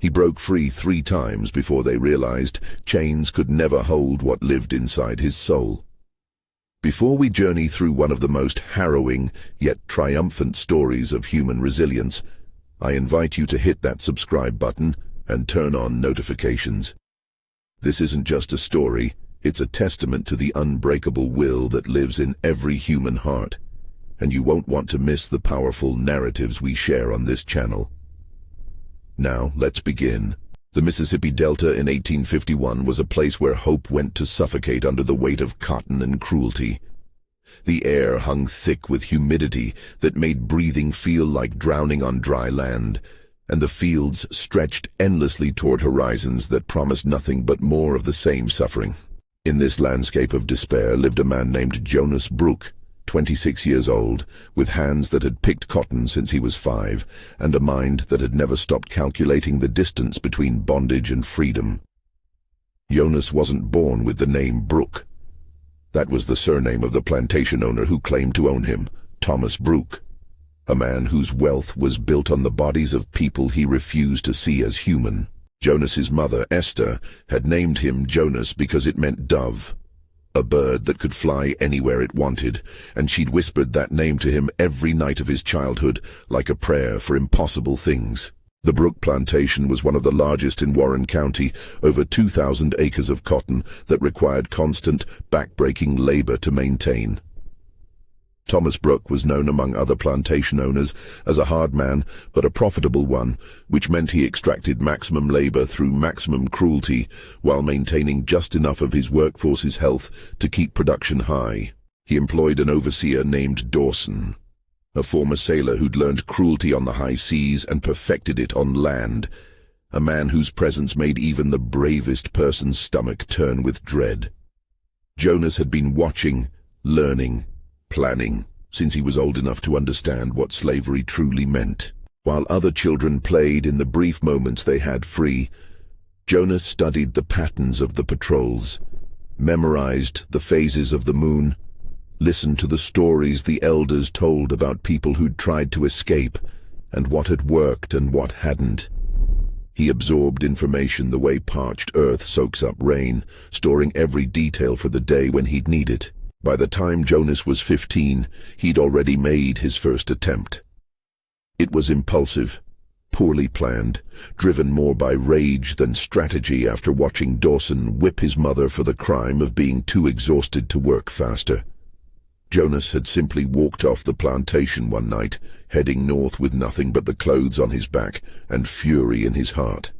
He broke free 3 times before they realized chains could never hold what lived inside his soul. Before we journey through one of the most harrowing yet triumphant stories of human resilience, I invite you to hit that subscribe button and turn on notifications. This isn't just a story, it's a testament to the unbreakable will that lives in every human heart, and you won't want to miss the powerful narratives we share on this channel. Now, let's begin. The Mississippi Delta in 1851 was a place where hope went to suffocate under the weight of cotton and cruelty. The air hung thick with humidity that made breathing feel like drowning on dry land, and the fields stretched endlessly toward horizons that promised nothing but more of the same suffering. In this landscape of despair lived a man named Jonas Bruk, 26 years old, with hands that had picked cotton since he was 5, and a mind that had never stopped calculating the distance between bondage and freedom. Jonas wasn't born with the name Bruk. That was the surname of the plantation owner who claimed to own him, Thomas Bruk, a man whose wealth was built on the bodies of people he refused to see as human. Jonas's mother, Esther, had named him Jonas because it meant dove, a bird that could fly anywhere it wanted, and she'd whispered that name to him every night of his childhood like a prayer for impossible things. The Bruk plantation was one of the largest in Warren County, over 2,000 acres of cotton that required constant, back-breaking labor to maintain. Thomas Bruk was known among other plantation owners as a hard man, but a profitable one, which meant he extracted maximum labor through maximum cruelty while maintaining just enough of his workforce's health to keep production high. He employed an overseer named Dawson, a former sailor who'd learned cruelty on the high seas and perfected it on land, a man whose presence made even the bravest person's stomach turn with dread. Jonas had been watching, learning, planning, since he was old enough to understand what slavery truly meant. While other children played in the brief moments they had free, Jonas studied the patterns of the patrols, memorized the phases of the moon, listened to the stories the elders told about people who'd tried to escape, and what had worked and what hadn't. He absorbed information the way parched earth soaks up rain, storing every detail for the day when he'd need it. By the time Jonas was 15, he'd already made his first attempt. It was impulsive, poorly planned, driven more by rage than strategy after watching Dawson whip his mother for the crime of being too exhausted to work faster. Jonas had simply walked off the plantation one night, heading north with nothing but the clothes on his back and fury in his heart.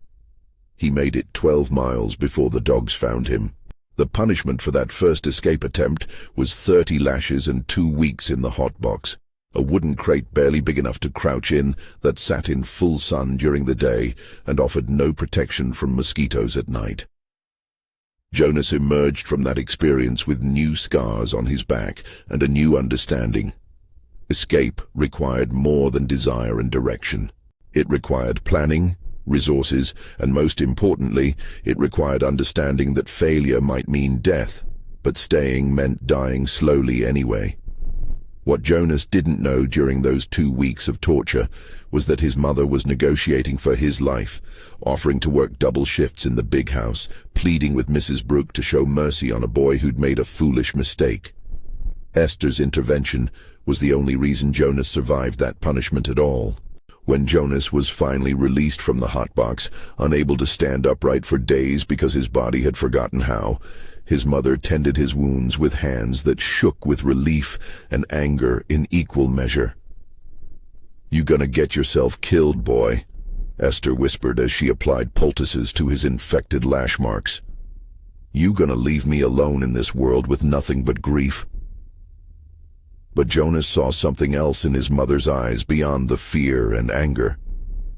He made it 12 miles before the dogs found him. The punishment for that first escape attempt was 30 lashes and 2 weeks in the hot box, a wooden crate barely big enough to crouch in that sat in full sun during the day and offered no protection from mosquitoes at night. Jonas emerged from that experience with new scars on his back and a new understanding. Escape required more than desire and direction. It required planning, resources, and most importantly, it required understanding that failure might mean death, but staying meant dying slowly anyway. What Jonas didn't know during those 2 weeks of torture was that his mother was negotiating for his life, offering to work double shifts in the big house, pleading with Mrs. Bruk to show mercy on a boy who'd made a foolish mistake. Esther's intervention was the only reason Jonas survived that punishment at all. When Jonas was finally released from the hotbox, unable to stand upright for days because his body had forgotten how, his mother tended his wounds with hands that shook with relief and anger in equal measure. "You gonna get yourself killed, boy," Esther whispered as she applied poultices to his infected lash marks. "You gonna leave me alone in this world with nothing but grief?" But Jonas saw something else in his mother's eyes beyond the fear and anger.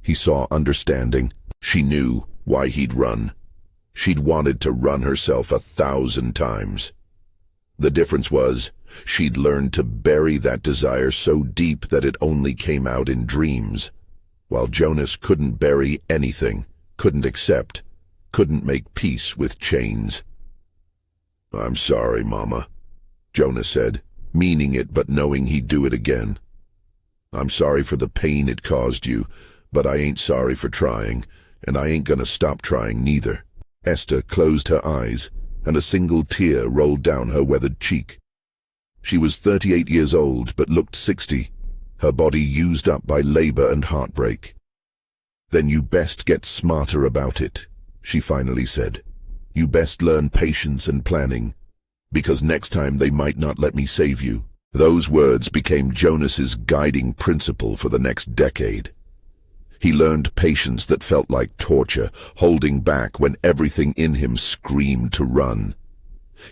He saw understanding. She knew why he'd run. She'd wanted to run herself 1,000 times. The difference was, she'd learned to bury that desire so deep that it only came out in dreams, while Jonas couldn't bury anything, couldn't accept, couldn't make peace with chains. "I'm sorry, Mama," Jonas said, meaning it but knowing he'd do it again. "I'm sorry for the pain it caused you, but I ain't sorry for trying, And I ain't gonna stop trying neither. Esther closed her eyes, and a single tear rolled down her weathered cheek. She was 38 years old, but looked 60, her body used up by labor and heartbreak. "Then you best get smarter about it," she finally said. "You best learn patience and planning, because next time they might not let me save you." Those words became Jonas's guiding principle for the next decade. He learned patience that felt like torture, holding back when everything in him screamed to run.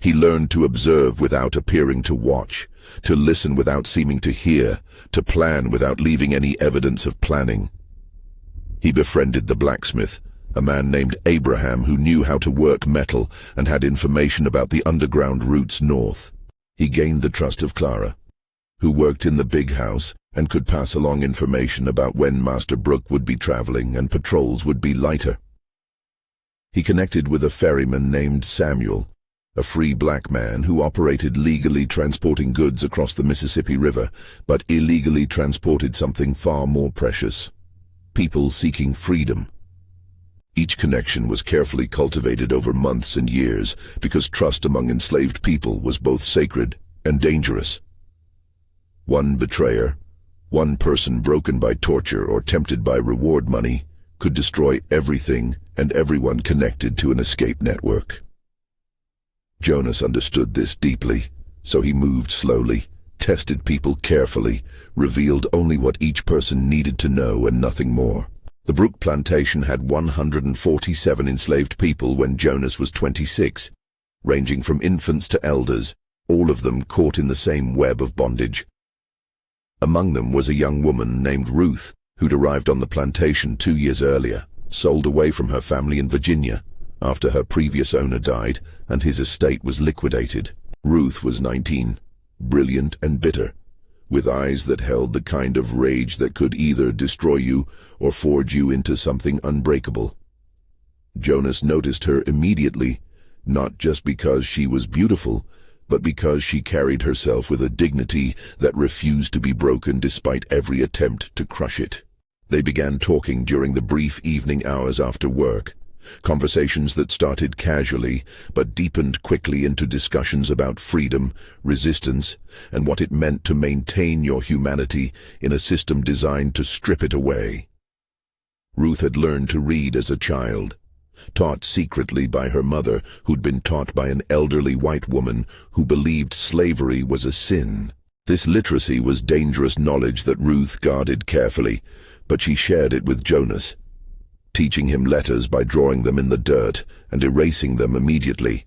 He learned to observe without appearing to watch, to listen without seeming to hear, to plan without leaving any evidence of planning. He befriended the blacksmith, a man named Abraham who knew how to work metal and had information about the underground routes north. He gained the trust of Clara, who worked in the big house and could pass along information about when Master Bruk would be traveling and patrols would be lighter. He connected with a ferryman named Samuel, a free black man who operated legally transporting goods across the Mississippi River, but illegally transported something far more precious: people seeking freedom. Each connection was carefully cultivated over months and years because trust among enslaved people was both sacred and dangerous. One betrayer, one person broken by torture or tempted by reward money, could destroy everything and everyone connected to an escape network. Jonas understood this deeply, so he moved slowly, tested people carefully, revealed only what each person needed to know and nothing more. The Bruk plantation had 147 enslaved people when Jonas was 26, ranging from infants to elders, all of them caught in the same web of bondage. Among them was a young woman named Ruth, who'd arrived on the plantation 2 years earlier, sold away from her family in Virginia, after her previous owner died and his estate was liquidated. Ruth was 19, brilliant and bitter, with eyes that held the kind of rage that could either destroy you or forge you into something unbreakable. Jonas noticed her immediately, not just because she was beautiful, but because she carried herself with a dignity that refused to be broken despite every attempt to crush it. They began talking during the brief evening hours after work, conversations that started casually but deepened quickly into discussions about freedom, resistance, and what it meant to maintain your humanity in a system designed to strip it away. Ruth had learned to read as a child, taught secretly by her mother, who'd been taught by an elderly white woman who believed slavery was a sin. This literacy was dangerous knowledge that Ruth guarded carefully, but she shared it with Jonas, teaching him letters by drawing them in the dirt and erasing them immediately,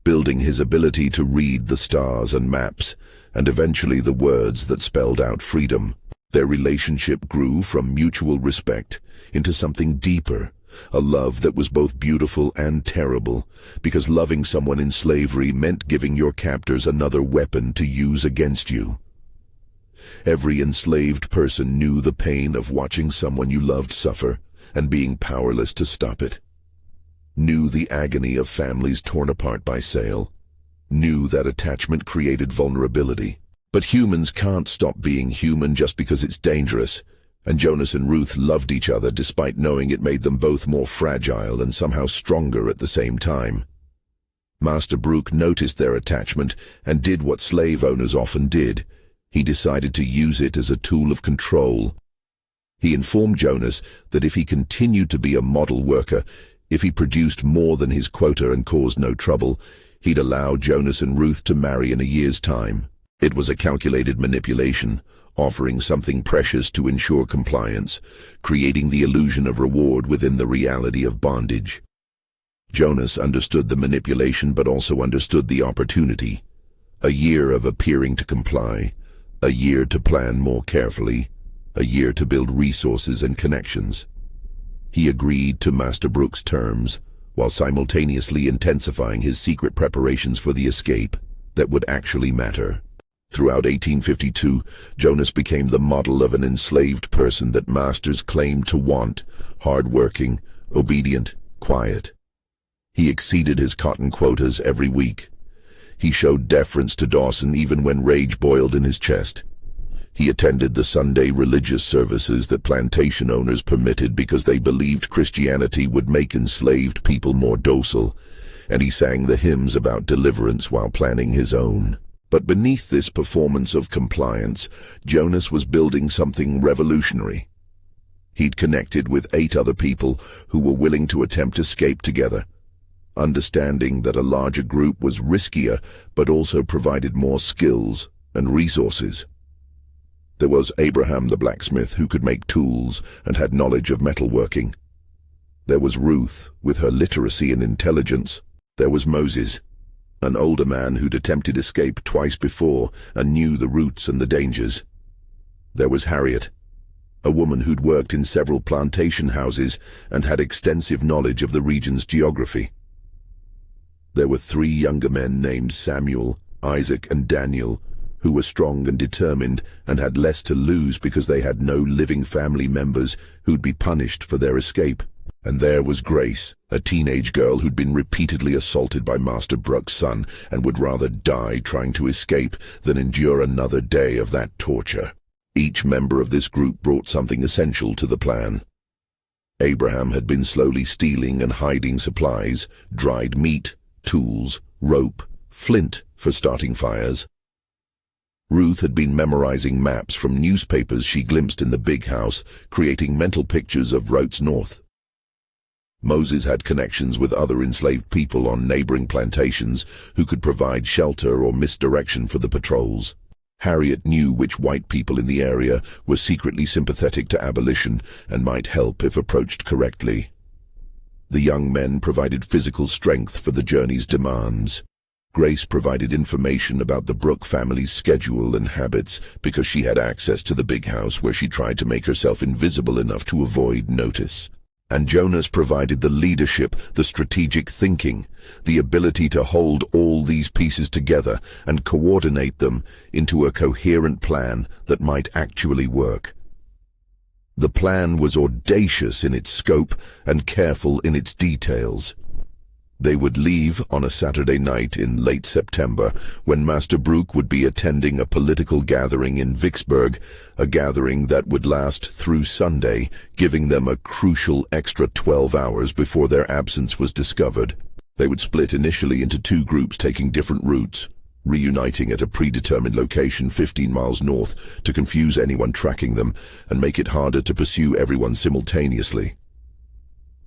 building his ability to read the stars and maps, and eventually the words that spelled out freedom. Their relationship grew from mutual respect into something deeper, a love that was both beautiful and terrible, because loving someone in slavery meant giving your captors another weapon to use against you. Every enslaved person knew the pain of watching someone you loved suffer and being powerless to stop it, knew the agony of families torn apart by sale, knew that attachment created vulnerability. But humans can't stop being human just because it's dangerous, and Jonas and Ruth loved each other despite knowing it made them both more fragile and somehow stronger at the same time. Master Bruk noticed their attachment and did what slave owners often did. He decided to use it as a tool of control. He informed Jonas that if he continued to be a model worker, if he produced more than his quota and caused no trouble, he'd allow Jonas and Ruth to marry in a year's time. It was a calculated manipulation, offering something precious to ensure compliance, creating the illusion of reward within the reality of bondage. Jonas understood the manipulation but also understood the opportunity. A year of appearing to comply, a year to plan more carefully, a year to build resources and connections. He agreed to Master Bruk's terms, while simultaneously intensifying his secret preparations for the escape that would actually matter. Throughout 1852, Jonas became the model of an enslaved person that masters claimed to want: hard-working, obedient, quiet. He exceeded his cotton quotas every week. He showed deference to Dawson even when rage boiled in his chest. He attended the Sunday religious services that plantation owners permitted because they believed Christianity would make enslaved people more docile, and he sang the hymns about deliverance while planning his own. But beneath this performance of compliance, Jonas was building something revolutionary. He'd connected with 8 other people who were willing to attempt escape together, understanding that a larger group was riskier but also provided more skills and resources. There was Abraham the blacksmith, who could make tools and had knowledge of metalworking. There was Ruth, with her literacy and intelligence. There was Moses, an older man who'd attempted escape twice before and knew the routes and the dangers. There was Harriet, a woman who'd worked in several plantation houses and had extensive knowledge of the region's geography. There were 3 younger men named Samuel, Isaac, and Daniel, who were strong and determined and had less to lose because they had no living family members who'd be punished for their escape. And there was Grace, a teenage girl who'd been repeatedly assaulted by Master Bruk's son and would rather die trying to escape than endure another day of that torture. Each member of this group brought something essential to the plan. Abraham had been slowly stealing and hiding supplies, dried meat, tools, rope, flint for starting fires. Ruth had been memorizing maps from newspapers she glimpsed in the big house, creating mental pictures of routes north. Moses had connections with other enslaved people on neighboring plantations who could provide shelter or misdirection for the patrols. Harriet knew which white people in the area were secretly sympathetic to abolition and might help if approached correctly. The young men provided physical strength for the journey's demands. Grace provided information about the Bruk family's schedule and habits because she had access to the big house where she tried to make herself invisible enough to avoid notice. And Jonas provided the leadership, the strategic thinking, the ability to hold all these pieces together and coordinate them into a coherent plan that might actually work. The plan was audacious in its scope and careful in its details. They would leave on a Saturday night in late September, when Master Bruk would be attending a political gathering in Vicksburg, a gathering that would last through Sunday, giving them a crucial extra 12 hours before their absence was discovered. They would split initially into 2 groups taking different routes, reuniting at a predetermined location 15 miles north to confuse anyone tracking them and make it harder to pursue everyone simultaneously.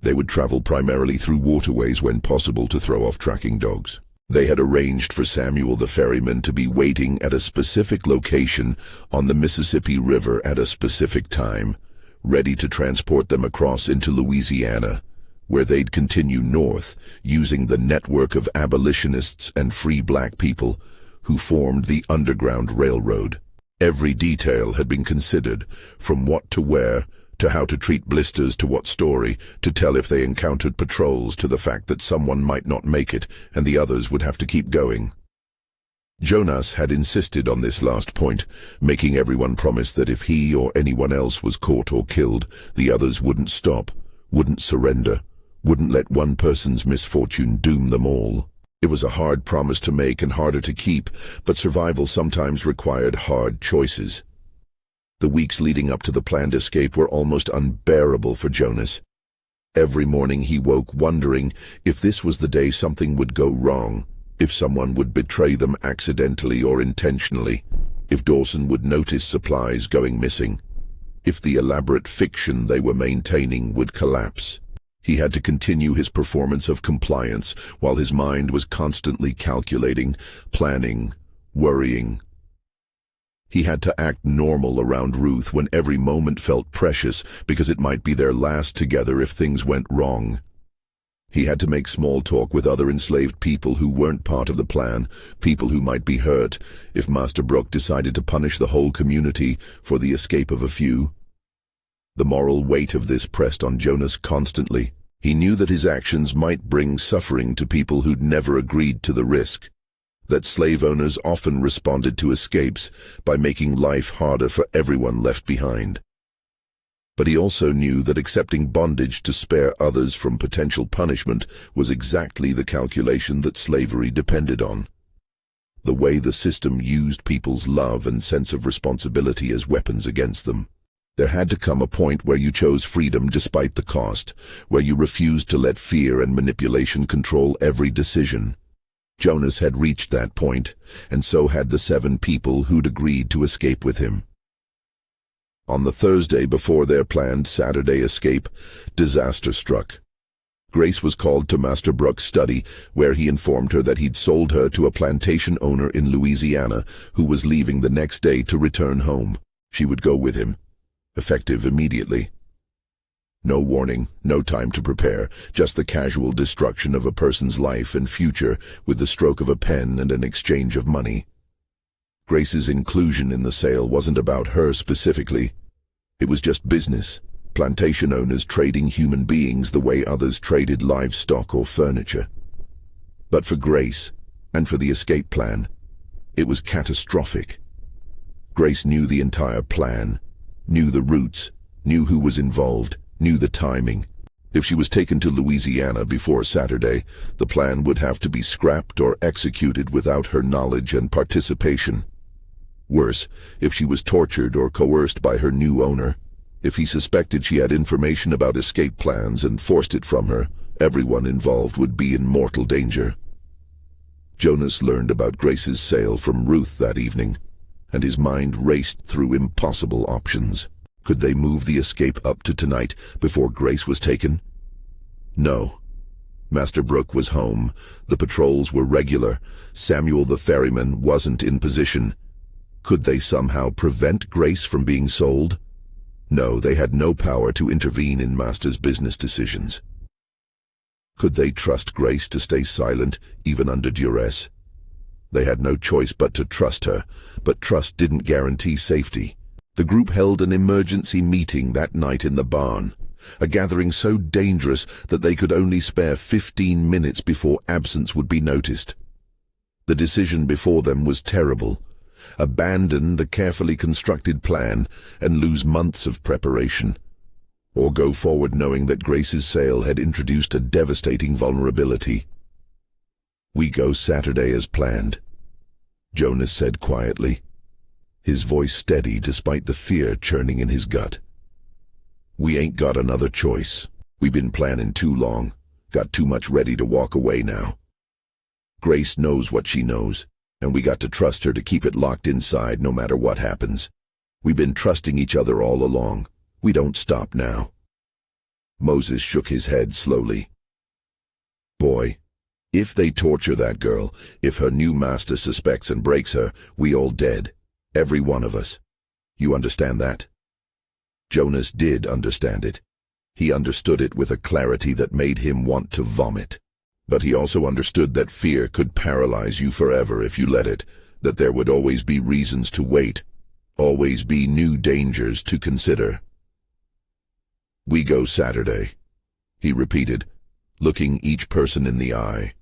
They would travel primarily through waterways when possible to throw off tracking dogs. They had arranged for Samuel the ferryman to be waiting at a specific location on the Mississippi River at a specific time, ready to transport them across into Louisiana, where they'd continue north using the network of abolitionists and free black people who formed the Underground Railroad. Every detail had been considered, from what to wear, to how to treat blisters, to what story to tell if they encountered patrols, to the fact that someone might not make it and the others would have to keep going. Jonas had insisted on this last point, making everyone promise that if he or anyone else was caught or killed, the others wouldn't stop, wouldn't surrender, wouldn't let one person's misfortune doom them all. It was a hard promise to make and harder to keep, but survival sometimes required hard choices. The weeks leading up to the planned escape were almost unbearable for Jonas. Every morning he woke wondering if this was the day something would go wrong, if someone would betray them accidentally or intentionally, if Dawson would notice supplies going missing, if the elaborate fiction they were maintaining would collapse. He had to continue his performance of compliance while his mind was constantly calculating, planning, worrying. He had to act normal around Ruth when every moment felt precious because it might be their last together if things went wrong. He had to make small talk with other enslaved people who weren't part of the plan, people who might be hurt if Master Bruk decided to punish the whole community for the escape of a few. The moral weight of this pressed on Jonas constantly. He knew that his actions might bring suffering to people who'd never agreed to the risk, that slave owners often responded to escapes by making life harder for everyone left behind. But he also knew that accepting bondage to spare others from potential punishment was exactly the calculation that slavery depended on. The way the system used people's love and sense of responsibility as weapons against them. There had to come a point where you chose freedom despite the cost, where you refused to let fear and manipulation control every decision. Jonas had reached that point, and so had the 7 people who'd agreed to escape with him. On the Thursday before their planned Saturday escape, disaster struck. Grace was called to Master Brooks' study, where he informed her that he'd sold her to a plantation owner in Louisiana who was leaving the next day to return home. She would go with him, effective immediately. No warning, no time to prepare, just the casual destruction of a person's life and future with the stroke of a pen and an exchange of money. Grace's inclusion in the sale wasn't about her specifically. It was just business. Plantation owners trading human beings the way others traded livestock or furniture. But for Grace, and for the escape plan, it was catastrophic. Grace knew the entire plan, knew the routes, knew who was involved, knew the timing. If she was taken to Louisiana before Saturday, the plan would have to be scrapped or executed without her knowledge and participation. Worse, if she was tortured or coerced by her new owner. If he suspected she had information about escape plans and forced it from her, everyone involved would be in mortal danger. Jonas learned about Grace's sale from Ruth that evening, and his mind raced through impossible options. Could they move the escape up to tonight before Grace was taken? No. Master Brooke was home. The patrols were regular. Samuel the ferryman wasn't in position. Could they somehow prevent Grace from being sold? No, they had no power to intervene in Master's business decisions. Could they trust Grace to stay silent, even under duress? They had no choice but to trust her, but trust didn't guarantee safety. The group held an emergency meeting that night in the barn, a gathering so dangerous that they could only spare 15 minutes before absence would be noticed. The decision before them was terrible. Abandon the carefully constructed plan and lose months of preparation, or go forward knowing that Grace's sale had introduced a devastating vulnerability. "We go Saturday as planned," Jonas said quietly, his voice steady despite the fear churning in his gut. "We ain't got another choice. We've been planning too long, got too much ready to walk away now. Grace knows what she knows, and we got to trust her to keep it locked inside no matter what happens. We've been trusting each other all along. We don't stop now." Moses shook his head slowly. "Boy, if they torture that girl, if her new master suspects and breaks her, we all dead. Every one of us. You understand that?" Jonas did understand it. He understood it with a clarity that made him want to vomit. But he also understood that fear could paralyze you forever if you let it, that there would always be reasons to wait, always be new dangers to consider. "We go Saturday," he repeated, looking each person in the eye.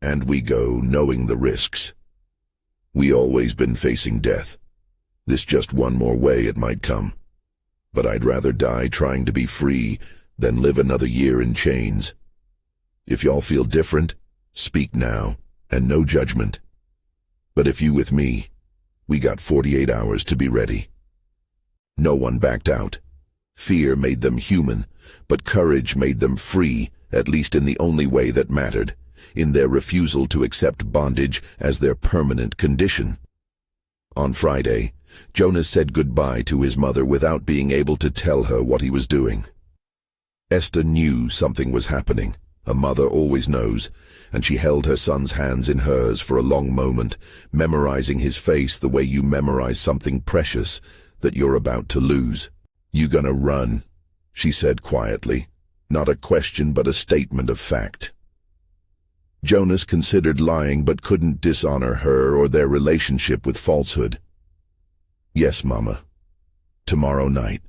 "And we go knowing the risks. We always been facing death. This just one more way it might come. But I'd rather die trying to be free than live another year in chains. If y'all feel different, speak now, and no judgment. But if you with me, we got 48 hours to be ready." No one backed out. Fear made them human, but courage made them free, at least in the only way that mattered, in their refusal to accept bondage as their permanent condition. On Friday, Jonas said goodbye to his mother without being able to tell her what he was doing. Esther knew something was happening. A mother always knows, and she held her son's hands in hers for a long moment, memorizing his face the way you memorize something precious that you're about to lose. "You gonna run," she said quietly, not a question but a statement of fact. Jonas considered lying but couldn't dishonor her or their relationship with falsehood. "Yes, Mama. Tomorrow night."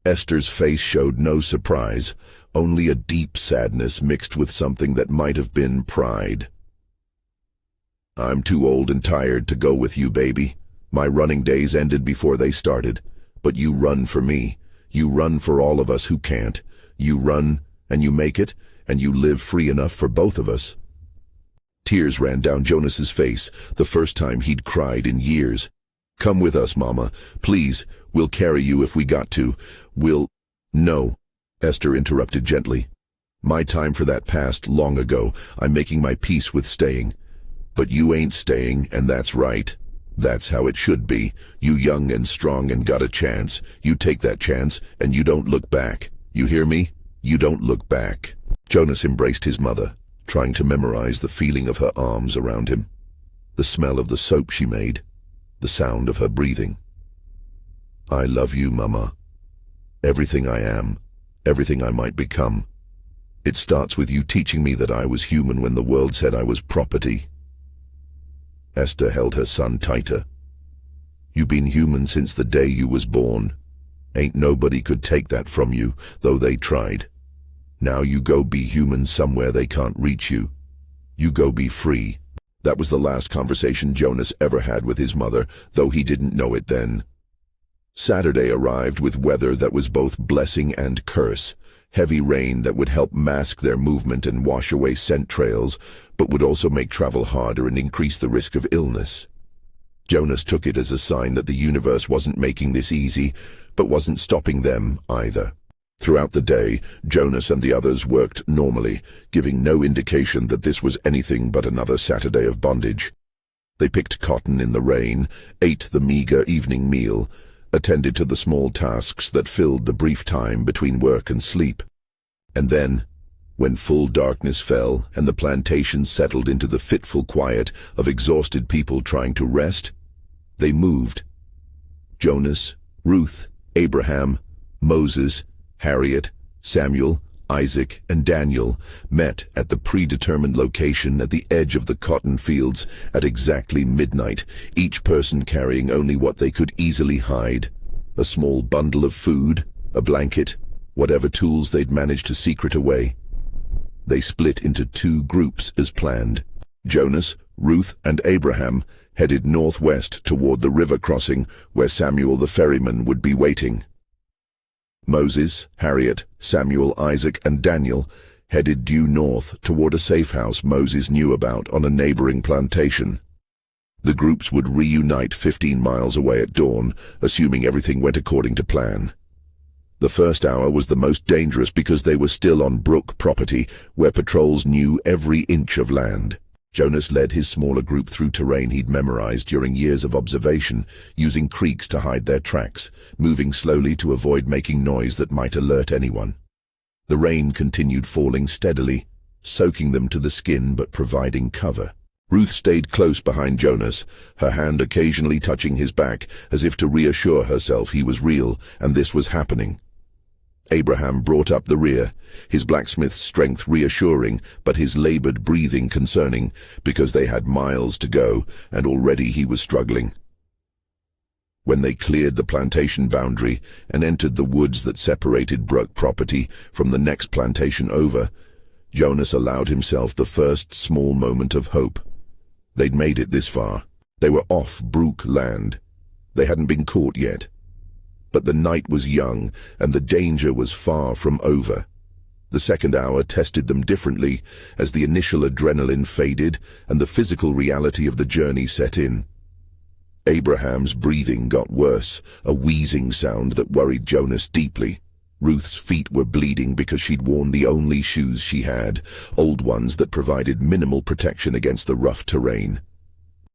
Esther's face showed no surprise, only a deep sadness mixed with something that might have been pride. "I'm too old and tired to go with you, baby. My running days ended before they started. But you run for me. You run for all of us who can't. You run, and you make it, and you live free enough for both of us." Tears ran down Jonas's face, the first time he'd cried in years. "Come with us, Mama. Please, we'll carry you if we got to. No," Esther interrupted gently. "My time for that passed long ago. I'm making my peace with staying. But you ain't staying, and that's right. That's how it should be. You young and strong and got a chance. You take that chance, and you don't look back. You hear me? You don't look back." Jonas embraced his mother, trying to memorize the feeling of her arms around him, the smell of the soap she made, the sound of her breathing. "I love you, Mama. Everything I am, everything I might become. It starts with you teaching me that I was human when the world said I was property." Esther held her son tighter. "You been human since the day you was born. Ain't nobody could take that from you, though they tried. Now you go be human somewhere they can't reach you. You go be free." That was the last conversation Jonas ever had with his mother, though he didn't know it then. Saturday arrived with weather that was both blessing and curse. Heavy rain that would help mask their movement and wash away scent trails, but would also make travel harder and increase the risk of illness. Jonas took it as a sign that the universe wasn't making this easy, but wasn't stopping them either. Throughout the day, Jonas and the others worked normally, giving no indication that this was anything but another Saturday of bondage. They picked cotton in the rain, ate the meager evening meal, attended to the small tasks that filled the brief time between work and sleep. And then, when full darkness fell and the plantation settled into the fitful quiet of exhausted people trying to rest, they moved. Jonas, Ruth, Abraham, Moses, Harriet, Samuel, Isaac, and Daniel met at the predetermined location at the edge of the cotton fields at exactly midnight, each person carrying only what they could easily hide: a small bundle of food, a blanket, whatever tools they'd managed to secret away. They split into 2 groups as planned. Jonas, Ruth, and Abraham headed northwest toward the river crossing where Samuel the ferryman would be waiting. Moses, Harriet, Samuel, Isaac, and Daniel headed due north toward a safe house Moses knew about on a neighboring plantation. The groups would reunite 15 miles away at dawn, assuming everything went according to plan. The first hour was the most dangerous because they were still on Bruk property, where patrols knew every inch of land. Jonas led his smaller group through terrain he'd memorized during years of observation, using creeks to hide their tracks, moving slowly to avoid making noise that might alert anyone. The rain continued falling steadily, soaking them to the skin but providing cover. Ruth stayed close behind Jonas, her hand occasionally touching his back, as if to reassure herself he was real and this was happening. Abraham brought up the rear, his blacksmith's strength reassuring, but his labored breathing concerning, because they had miles to go, and already he was struggling. When they cleared the plantation boundary and entered the woods that separated Bruk property from the next plantation over, Jonas allowed himself the first small moment of hope. They'd made it this far. They were off Bruk land. They hadn't been caught yet. But the night was young, and the danger was far from over. The second hour tested them differently, as the initial adrenaline faded and the physical reality of the journey set in. Abraham's breathing got worse, a wheezing sound that worried Jonas deeply. Ruth's feet were bleeding because she'd worn the only shoes she had, old ones that provided minimal protection against the rough terrain.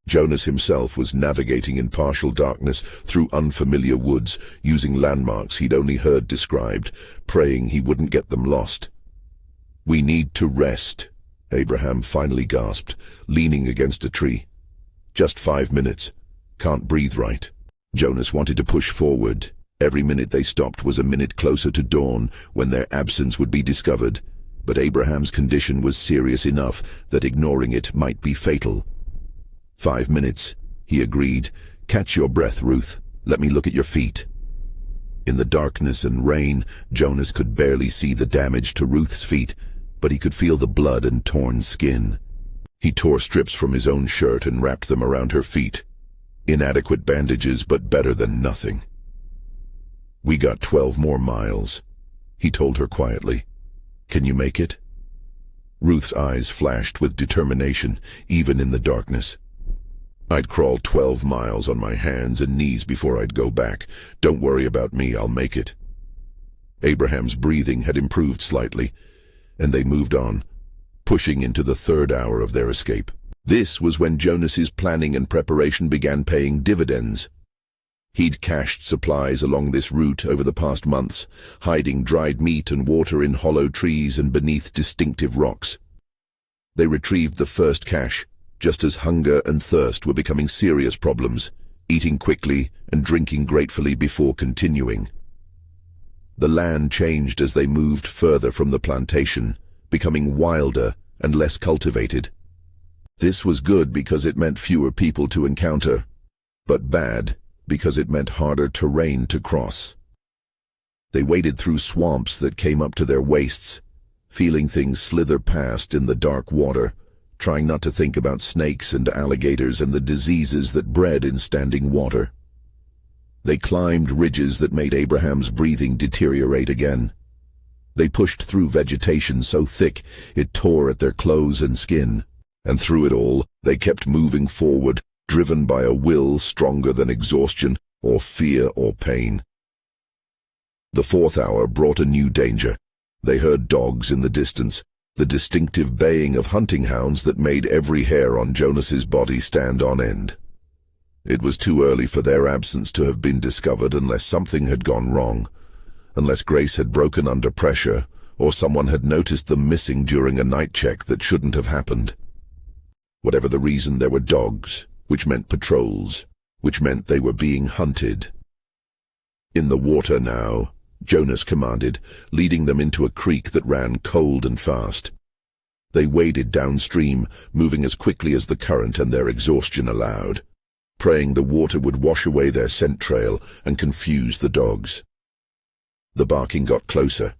Jonas himself was navigating in partial darkness through unfamiliar woods, using landmarks he'd only heard described, praying he wouldn't get them lost. "We need to rest," Abraham finally gasped, leaning against a tree. "Just 5 minutes. Can't breathe right." Jonas wanted to push forward. Every minute they stopped was a minute closer to dawn, when their absence would be discovered. But Abraham's condition was serious enough that ignoring it might be fatal. 5 minutes, he agreed. "Catch your breath, Ruth. Let me look at your feet." In the darkness and rain, Jonas could barely see the damage to Ruth's feet, but he could feel the blood and torn skin. He tore strips from his own shirt and wrapped them around her feet. Inadequate bandages, but better than nothing. "We got 12 more miles," he told her quietly. "Can you make it?" Ruth's eyes flashed with determination, even in the darkness. "I'd crawl 12 miles on my hands and knees before I'd go back. Don't worry about me, I'll make it." Abraham's breathing had improved slightly, and they moved on, pushing into the 3rd hour of their escape. This was when Jonas's planning and preparation began paying dividends. He'd cached supplies along this route over the past months, hiding dried meat and water in hollow trees and beneath distinctive rocks. They retrieved the first cache, just as hunger and thirst were becoming serious problems, eating quickly and drinking gratefully before continuing. The land changed as they moved further from the plantation, becoming wilder and less cultivated. This was good because it meant fewer people to encounter, but bad because it meant harder terrain to cross. They waded through swamps that came up to their waists, feeling things slither past in the dark water, trying not to think about snakes and alligators and the diseases that bred in standing water. They climbed ridges that made Abraham's breathing deteriorate again. They pushed through vegetation so thick it tore at their clothes and skin, and through it all, they kept moving forward, driven by a will stronger than exhaustion or fear or pain. The 4th hour brought a new danger. They heard dogs in the distance, the distinctive baying of hunting hounds that made every hair on Jonas's body stand on end. It was too early for their absence to have been discovered unless something had gone wrong, unless Grace had broken under pressure, or someone had noticed them missing during a night check that shouldn't have happened. Whatever the reason, there were dogs, which meant patrols, which meant they were being hunted. In the water now, Jonas commanded, leading them into a creek that ran cold and fast. They waded downstream, moving as quickly as the current and their exhaustion allowed, praying the water would wash away their scent trail and confuse the dogs. The barking got closer,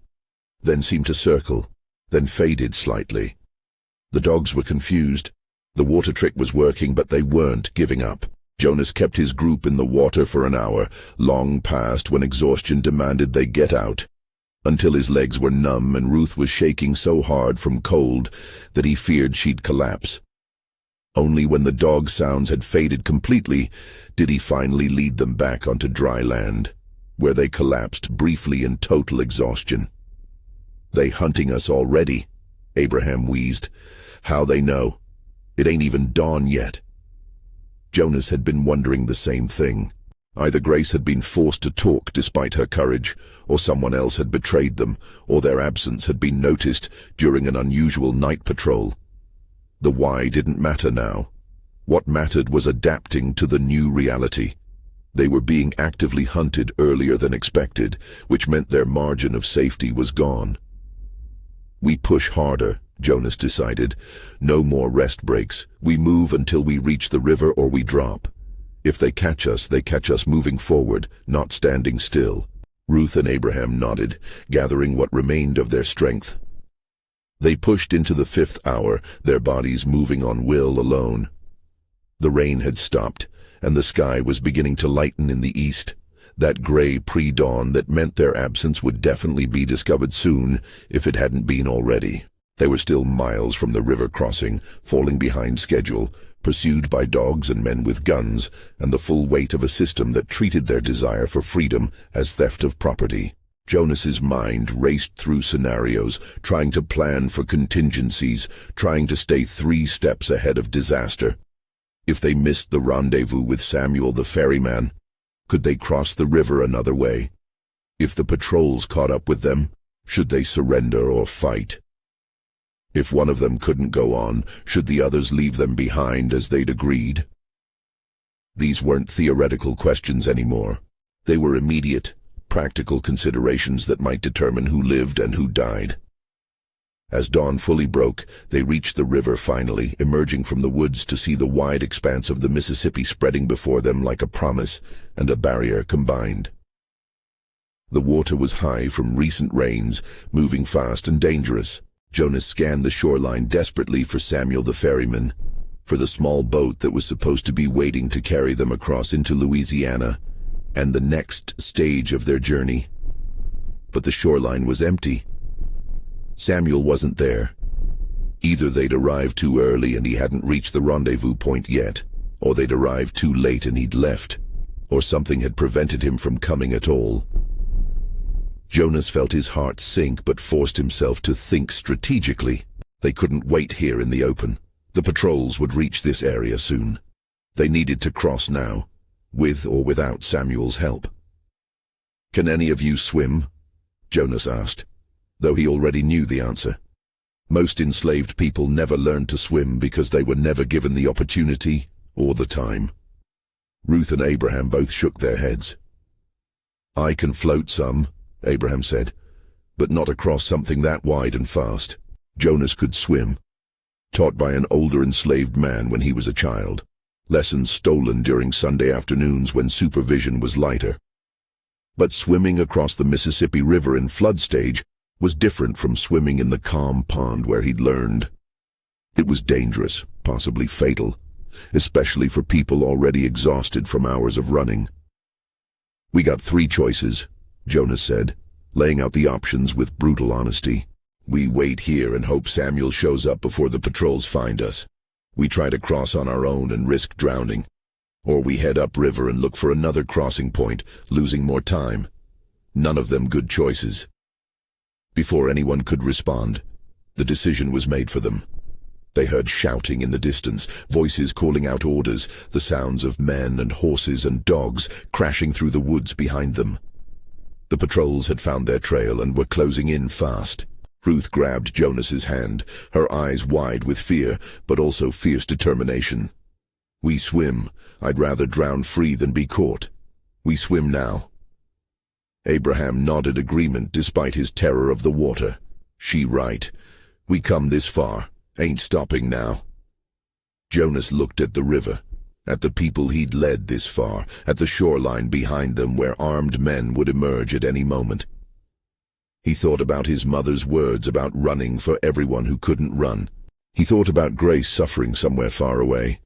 then seemed to circle, then faded slightly. The dogs were confused. The water trick was working, but they weren't giving up. Jonas kept his group in the water for an hour, long past when exhaustion demanded they get out, until his legs were numb and Ruth was shaking so hard from cold that he feared she'd collapse. Only when the dog sounds had faded completely did he finally lead them back onto dry land, where they collapsed briefly in total exhaustion. "They hunting us already," Abraham wheezed. "How they know? It ain't even dawn yet." Jonas had been wondering the same thing. Either Grace had been forced to talk despite her courage, or someone else had betrayed them, or their absence had been noticed during an unusual night patrol. The why didn't matter now. What mattered was adapting to the new reality. They were being actively hunted earlier than expected, which meant their margin of safety was gone. "We push harder," Jonas decided. "No more rest breaks. We move until we reach the river or we drop. If they catch us moving forward, not standing still." Ruth and Abraham nodded, gathering what remained of their strength. They pushed into the 5th hour, their bodies moving on will alone. The rain had stopped, and the sky was beginning to lighten in the east, that gray pre-dawn that meant their absence would definitely be discovered soon, if it hadn't been already. They were still miles from the river crossing, falling behind schedule, pursued by dogs and men with guns, and the full weight of a system that treated their desire for freedom as theft of property. Jonas's mind raced through scenarios, trying to plan for contingencies, trying to stay 3 steps ahead of disaster. If they missed the rendezvous with Samuel the ferryman, could they cross the river another way? If the patrols caught up with them, should they surrender or fight? If one of them couldn't go on, should the others leave them behind as they'd agreed? These weren't theoretical questions anymore. They were immediate, practical considerations that might determine who lived and who died. As dawn fully broke, they reached the river finally, emerging from the woods to see the wide expanse of the Mississippi spreading before them like a promise and a barrier combined. The water was high from recent rains, moving fast and dangerous. Jonas scanned the shoreline desperately for Samuel the ferryman, for the small boat that was supposed to be waiting to carry them across into Louisiana and the next stage of their journey. But the shoreline was empty. Samuel wasn't there. Either they'd arrived too early and he hadn't reached the rendezvous point yet, or they'd arrived too late and he'd left, or something had prevented him from coming at all. Jonas felt his heart sink but forced himself to think strategically. They couldn't wait here in the open. The patrols would reach this area soon. They needed to cross now, with or without Samuel's help. "Can any of you swim?" Jonas asked, though he already knew the answer. Most enslaved people never learned to swim because they were never given the opportunity or the time. Ruth and Abraham both shook their heads. "I can float some," Abraham said, "but not across something that wide and fast." Jonas could swim, taught by an older enslaved man when he was a child, lessons stolen during Sunday afternoons when supervision was lighter. But swimming across the Mississippi River in flood stage was different from swimming in the calm pond where he'd learned. It was dangerous, possibly fatal, especially for people already exhausted from hours of running. "We got 3 choices," Jonas said, laying out the options with brutal honesty. "We wait here and hope Samuel shows up before the patrols find us. We try to cross on our own and risk drowning. Or we head upriver and look for another crossing point, losing more time. None of them good choices." Before anyone could respond, the decision was made for them. They heard shouting in the distance, voices calling out orders, the sounds of men and horses and dogs crashing through the woods behind them. The patrols had found their trail and were closing in fast. Ruth grabbed Jonas's hand, her eyes wide with fear, but also fierce determination. "We swim. I'd rather drown free than be caught. We swim now." Abraham nodded agreement despite his terror of the water. "She right. We come this far. Ain't stopping now." Jonas looked at the river, at the people he'd led this far, at the shoreline behind them where armed men would emerge at any moment. He thought about his mother's words about running for everyone who couldn't run. He thought about Grace suffering somewhere far away.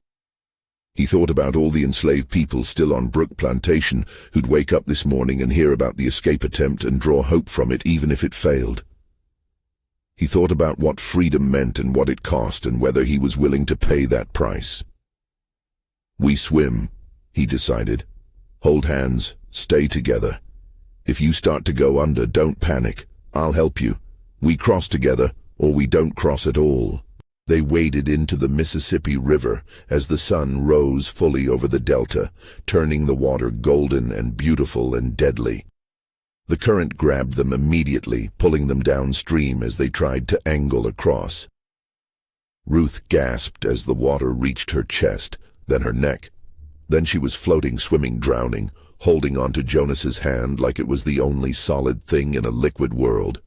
He thought about all the enslaved people still on Brook Plantation who'd wake up this morning and hear about the escape attempt and draw hope from it even if it failed. He thought about what freedom meant and what it cost and whether he was willing to pay that price. "We swim," he decided. "Hold hands, stay together. If you start to go under, don't panic. I'll help you. We cross together, or we don't cross at all." They waded into the Mississippi River as the sun rose fully over the delta, turning the water golden and beautiful and deadly. The current grabbed them immediately, pulling them downstream as they tried to angle across. Ruth gasped as the water reached her chest, then her neck. Then she was floating, swimming, drowning, holding onto Jonas's hand like it was the only solid thing in a liquid world.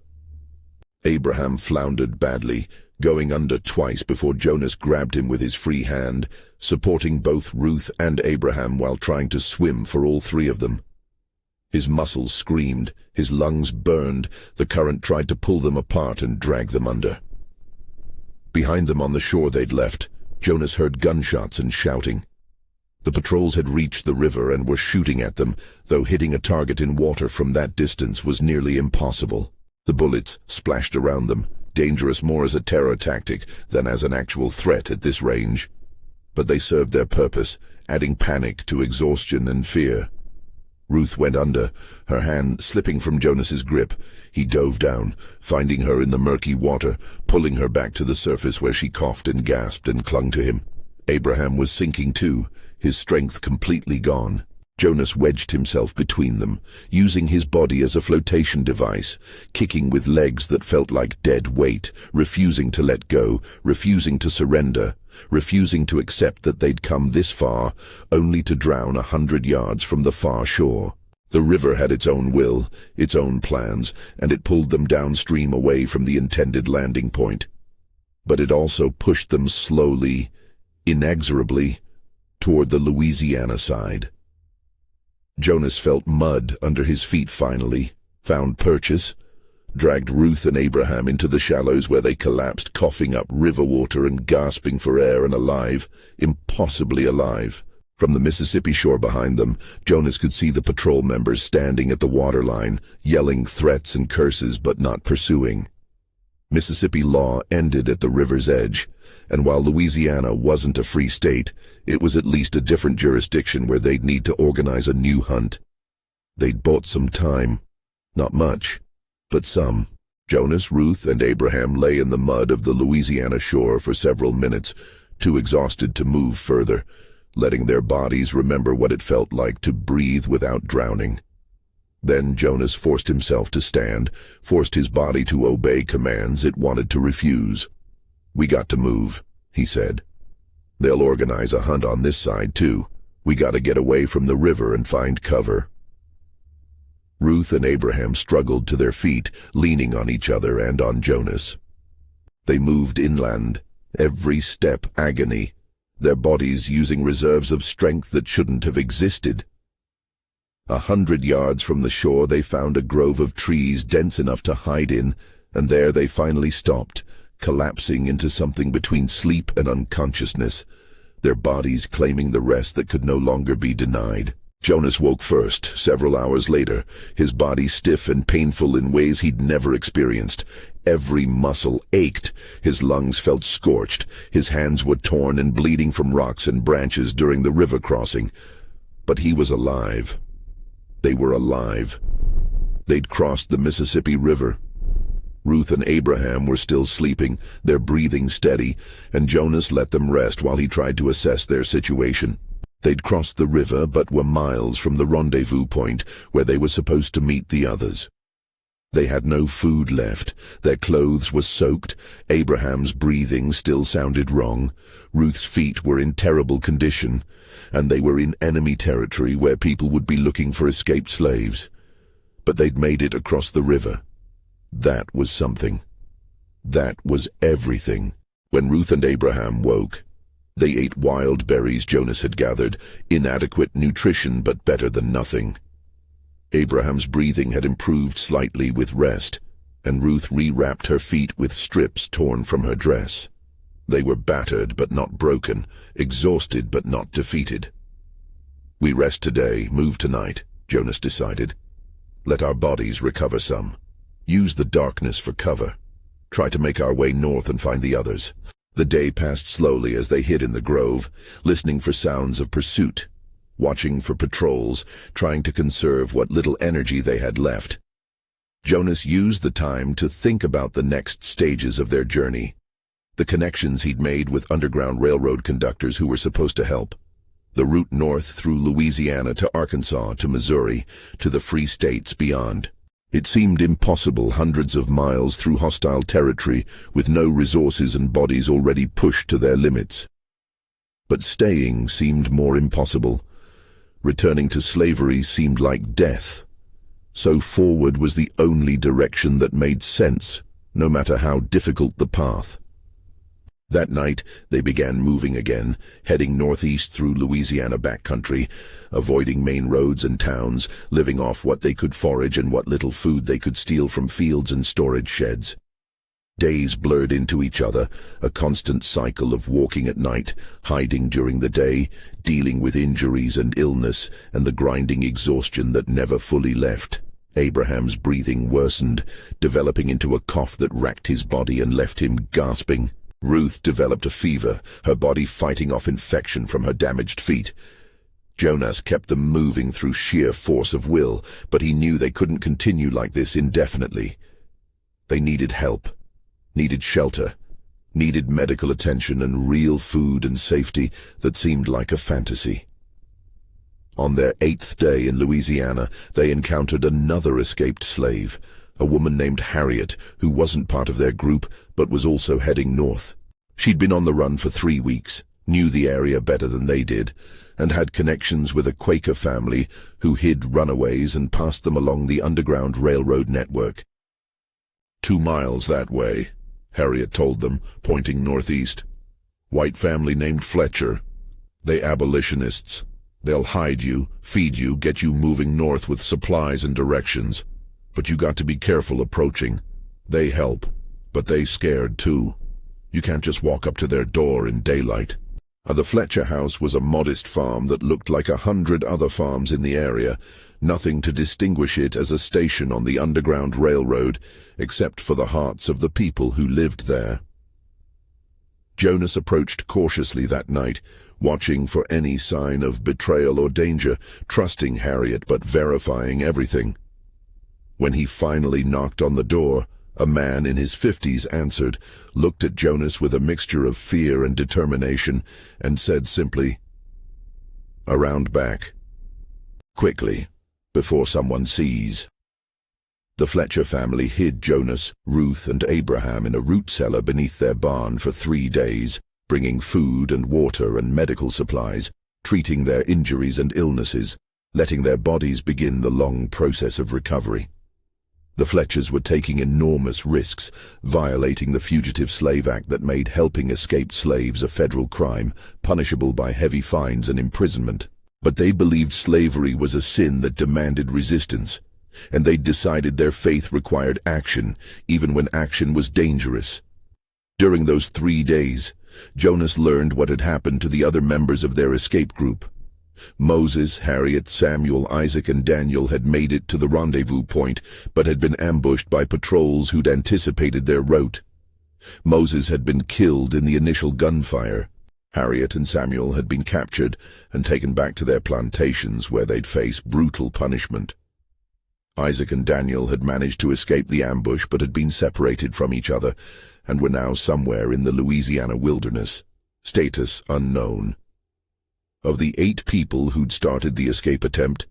Abraham floundered badly, going under twice before Jonas grabbed him with his free hand, supporting both Ruth and Abraham while trying to swim for all 3 of them. His muscles screamed, his lungs burned, the current tried to pull them apart and drag them under. Behind them on the shore they'd left, Jonas heard gunshots and shouting. The patrols had reached the river and were shooting at them, though hitting a target in water from that distance was nearly impossible. The bullets splashed around them, dangerous more as a terror tactic than as an actual threat at this range. But they served their purpose, adding panic to exhaustion and fear. Ruth went under, her hand slipping from Jonas's grip. He dove down, finding her in the murky water, pulling her back to the surface where she coughed and gasped and clung to him. Abraham was sinking too, his strength completely gone. Jonas wedged himself between them, using his body as a flotation device, kicking with legs that felt like dead weight, refusing to let go, refusing to surrender, refusing to accept that they'd come this far, only to drown 100 yards from the far shore. The river had its own will, its own plans, and it pulled them downstream away from the intended landing point. But it also pushed them slowly, inexorably, toward the Louisiana side. Jonas felt mud under his feet finally, found purchase, dragged Ruth and Abraham into the shallows where they collapsed, coughing up river water and gasping for air and alive, impossibly alive. From the Mississippi shore behind them, Jonas could see the patrol members standing at the waterline, yelling threats and curses but not pursuing. Mississippi law ended at the river's edge, and while Louisiana wasn't a free state, it was at least a different jurisdiction where they'd need to organize a new hunt. They'd bought some time. Not much, but some. Jonas, Ruth, and Abraham lay in the mud of the Louisiana shore for several minutes, too exhausted to move further, letting their bodies remember what it felt like to breathe without drowning. Then Jonas forced himself to stand, forced his body to obey commands it wanted to refuse. "We got to move," he said. "They'll organize a hunt on this side, too. We gotta get away from the river and find cover." Ruth and Abraham struggled to their feet, leaning on each other and on Jonas. They moved inland, every step agony, their bodies using reserves of strength that shouldn't have existed. 100 yards from the shore they found a grove of trees dense enough to hide in, and there they finally stopped, collapsing into something between sleep and unconsciousness, their bodies claiming the rest that could no longer be denied. Jonas woke first, several hours later, his body stiff and painful in ways he'd never experienced. Every muscle ached, his lungs felt scorched, his hands were torn and bleeding from rocks and branches during the river crossing. But he was alive. They were alive. They'd crossed the Mississippi River. Ruth and Abraham were still sleeping, their breathing steady, and Jonas let them rest while he tried to assess their situation. They'd crossed the river but were miles from the rendezvous point where they were supposed to meet the others. They had no food left, their clothes were soaked, Abraham's breathing still sounded wrong, Ruth's feet were in terrible condition, and they were in enemy territory where people would be looking for escaped slaves. But they'd made it across the river. That was something. That was everything. When Ruth and Abraham woke, they ate wild berries Jonas had gathered, inadequate nutrition but better than nothing. Abraham's breathing had improved slightly with rest, and Ruth rewrapped her feet with strips torn from her dress. They were battered but not broken, exhausted but not defeated. "We rest today, move tonight," Jonas decided. "Let our bodies recover some. Use the darkness for cover. Try to make our way north and find the others." The day passed slowly as they hid in the grove, listening for sounds of pursuit, watching for patrols, trying to conserve what little energy they had left. Jonas used the time to think about the next stages of their journey, the connections he'd made with Underground Railroad conductors who were supposed to help, the route north through Louisiana to Arkansas to Missouri to the free states beyond. It seemed impossible, hundreds of miles through hostile territory with no resources and bodies already pushed to their limits. But staying seemed more impossible. Returning to slavery seemed like death. So forward was the only direction that made sense, no matter how difficult the path. That night, they began moving again, heading northeast through Louisiana backcountry, avoiding main roads and towns, living off what they could forage and what little food they could steal from fields and storage sheds. Days blurred into each other, a constant cycle of walking at night, hiding during the day, dealing with injuries and illness, and the grinding exhaustion that never fully left. Abraham's breathing worsened, developing into a cough that racked his body and left him gasping. Ruth developed a fever, her body fighting off infection from her damaged feet. Jonas kept them moving through sheer force of will, but he knew they couldn't continue like this indefinitely. They needed help, needed shelter, needed medical attention and real food and safety that seemed like a fantasy. On their 8th day in Louisiana, they encountered another escaped slave, a woman named Harriet, who wasn't part of their group, but was also heading north. She'd been on the run for 3 weeks, knew the area better than they did, and had connections with a Quaker family who hid runaways and passed them along the Underground Railroad network. 2 miles that way, Harriet told them, pointing northeast. "White family named Fletcher. They abolitionists. They'll hide you, feed you, get you moving north with supplies and directions. But you got to be careful approaching. They help, but they scared too. You can't just walk up to their door in daylight." The Fletcher house was a modest farm that looked like 100 other farms in the area, nothing to distinguish it as a station on the Underground Railroad, except for the hearts of the people who lived there. Jonas approached cautiously that night, watching for any sign of betrayal or danger, trusting Harriet but verifying everything. When he finally knocked on the door, a man in his 50s answered, looked at Jonas with a mixture of fear and determination, and said simply, "Around back. Quickly, before someone sees." The Fletcher family hid Jonas, Ruth, and Abraham in a root cellar beneath their barn for 3 days, bringing food and water and medical supplies, treating their injuries and illnesses, letting their bodies begin the long process of recovery. The Fletchers were taking enormous risks, violating the Fugitive Slave Act that made helping escaped slaves a federal crime, punishable by heavy fines and imprisonment. But they believed slavery was a sin that demanded resistance, and they'd decided their faith required action, even when action was dangerous. During those 3 days, Jonas learned what had happened to the other members of their escape group. Moses, Harriet, Samuel, Isaac, and Daniel had made it to the rendezvous point, but had been ambushed by patrols who'd anticipated their route. Moses had been killed in the initial gunfire. Harriet and Samuel had been captured and taken back to their plantations where they'd face brutal punishment. Isaac and Daniel had managed to escape the ambush but had been separated from each other and were now somewhere in the Louisiana wilderness, status unknown. Of the 8 people who'd started the escape attempt,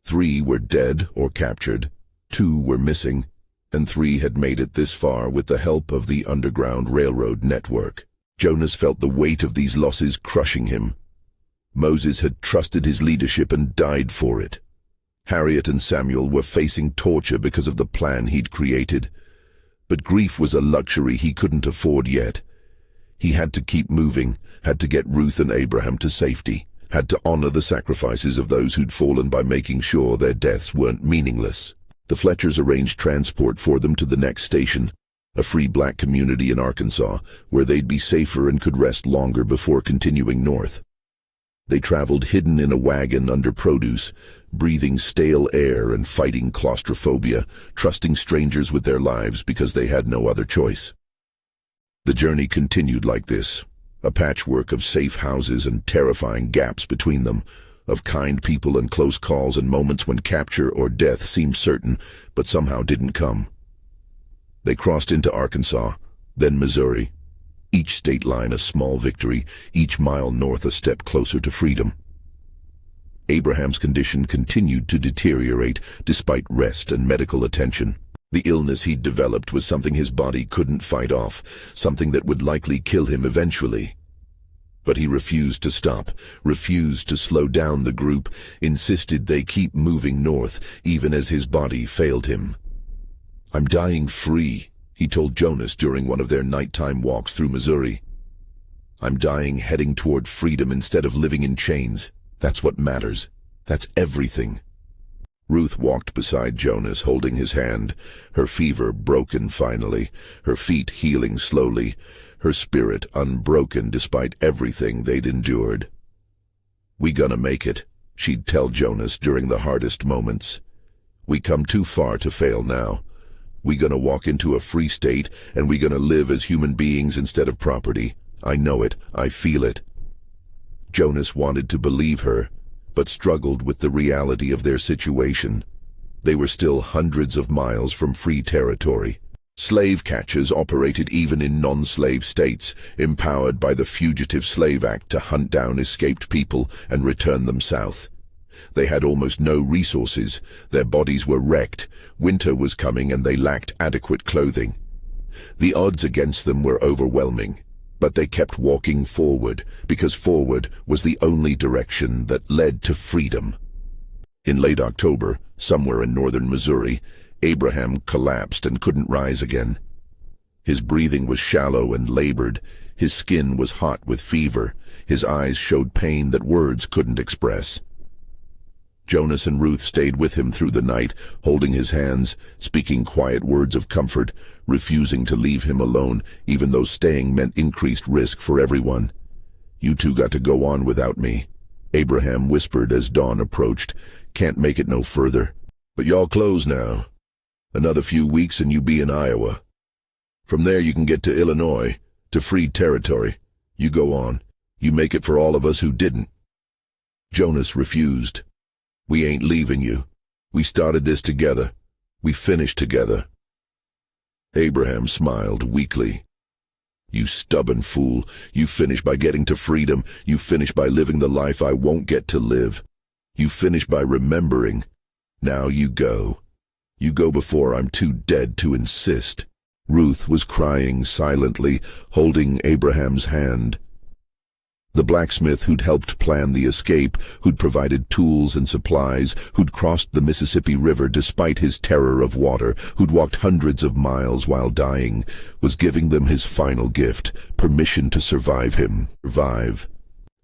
3 were dead or captured, 2 were missing, and 3 had made it this far with the help of the Underground Railroad network. Jonas felt the weight of these losses crushing him. Moses had trusted his leadership and died for it. Harriet and Samuel were facing torture because of the plan he'd created. But grief was a luxury he couldn't afford yet. He had to keep moving, had to get Ruth and Abraham to safety, had to honor the sacrifices of those who'd fallen by making sure their deaths weren't meaningless. The Fletchers arranged transport for them to the next station, a free black community in Arkansas, where they'd be safer and could rest longer before continuing north. They traveled hidden in a wagon under produce, breathing stale air and fighting claustrophobia, trusting strangers with their lives because they had no other choice. The journey continued like this, a patchwork of safe houses and terrifying gaps between them, of kind people and close calls and moments when capture or death seemed certain, but somehow didn't come. They crossed into Arkansas, then Missouri. Each state line a small victory, each mile north a step closer to freedom. Abraham's condition continued to deteriorate despite rest and medical attention. The illness he'd developed was something his body couldn't fight off, something that would likely kill him eventually. But he refused to stop, refused to slow down the group, insisted they keep moving north, even as his body failed him. "I'm dying free," he told Jonas during one of their nighttime walks through Missouri. "I'm dying heading toward freedom instead of living in chains. That's what matters. That's everything." Ruth walked beside Jonas, holding his hand, her fever broken finally, her feet healing slowly, her spirit unbroken despite everything they'd endured. "We gonna make it," she'd tell Jonas during the hardest moments. "We come too far to fail now. We gonna walk into a free state, and we gonna live as human beings instead of property. I know it. I feel it." Jonas wanted to believe her, but struggled with the reality of their situation. They were still hundreds of miles from free territory. Slave catchers operated even in non-slave states, empowered by the Fugitive Slave Act to hunt down escaped people and return them south. They had almost no resources. Their bodies were wrecked. Winter was coming and they lacked adequate clothing. The odds against them were overwhelming, but they kept walking forward because forward was the only direction that led to freedom. In late October, somewhere in northern Missouri, Abraham collapsed and couldn't rise again. His breathing was shallow and labored. His skin was hot with fever. His eyes showed pain that words couldn't express. Jonas and Ruth stayed with him through the night, holding his hands, speaking quiet words of comfort, refusing to leave him alone, even though staying meant increased risk for everyone. You two got to go on without me," Abraham whispered as dawn approached. "Can't make it no further. But y'all close now. Another few weeks and you be in Iowa. From there you can get to Illinois, to free territory. You go on. You make it for all of us who didn't." Jonas refused. "We ain't leaving you. We started this together. We finished together." Abraham smiled weakly. "You stubborn fool. You finish by getting to freedom. You finish by living the life I won't get to live. You finish by remembering. Now you go. You go before I'm too dead to insist." Ruth was crying silently, holding Abraham's hand. The blacksmith who'd helped plan the escape, who'd provided tools and supplies, who'd crossed the Mississippi River despite his terror of water, who'd walked hundreds of miles while dying, was giving them his final gift, permission to survive him. Survive.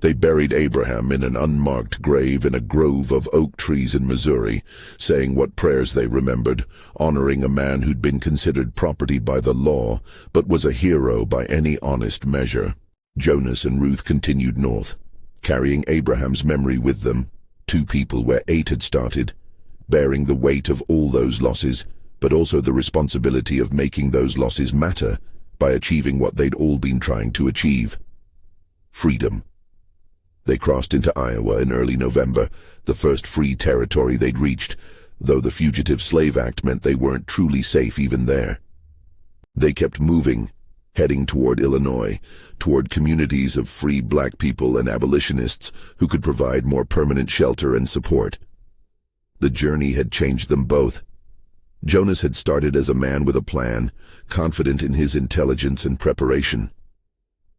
They buried Abraham in an unmarked grave in a grove of oak trees in Missouri, saying what prayers they remembered, honoring a man who'd been considered property by the law, but was a hero by any honest measure. Jonas and Ruth continued north, carrying Abraham's memory with them, two people where 8 had started, bearing the weight of all those losses, but also the responsibility of making those losses matter by achieving what they'd all been trying to achieve: freedom. They crossed into Iowa in early November, the first free territory they'd reached, though the Fugitive Slave Act meant they weren't truly safe even there. They kept moving, heading toward Illinois, toward communities of free black people and abolitionists who could provide more permanent shelter and support. The journey had changed them both. Jonas had started as a man with a plan, confident in his intelligence and preparation.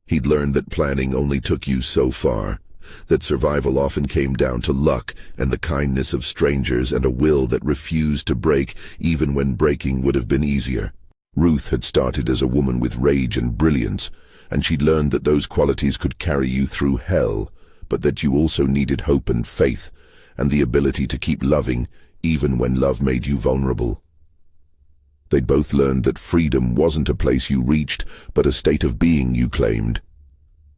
He'd learned that planning only took you so far, that survival often came down to luck and the kindness of strangers and a will that refused to break even when breaking would have been easier. Ruth had started as a woman with rage and brilliance, and she'd learned that those qualities could carry you through hell, but that you also needed hope and faith, and the ability to keep loving even when love made you vulnerable. They'd both learned that freedom wasn't a place you reached, but a state of being you claimed.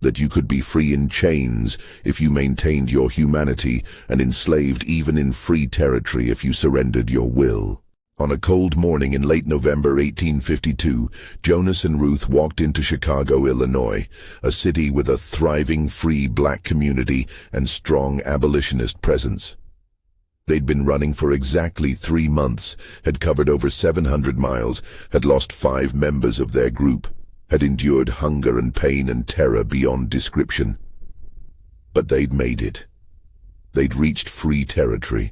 That you could be free in chains if you maintained your humanity, and enslaved even in free territory if you surrendered your will. On a cold morning in late November 1852, Jonas and Ruth walked into Chicago, Illinois, a city with a thriving free black community and strong abolitionist presence. They'd been running for exactly 3 months, had covered over 700 miles, had lost 5 members of their group, had endured hunger and pain and terror beyond description. But they'd made it. They'd reached free territory.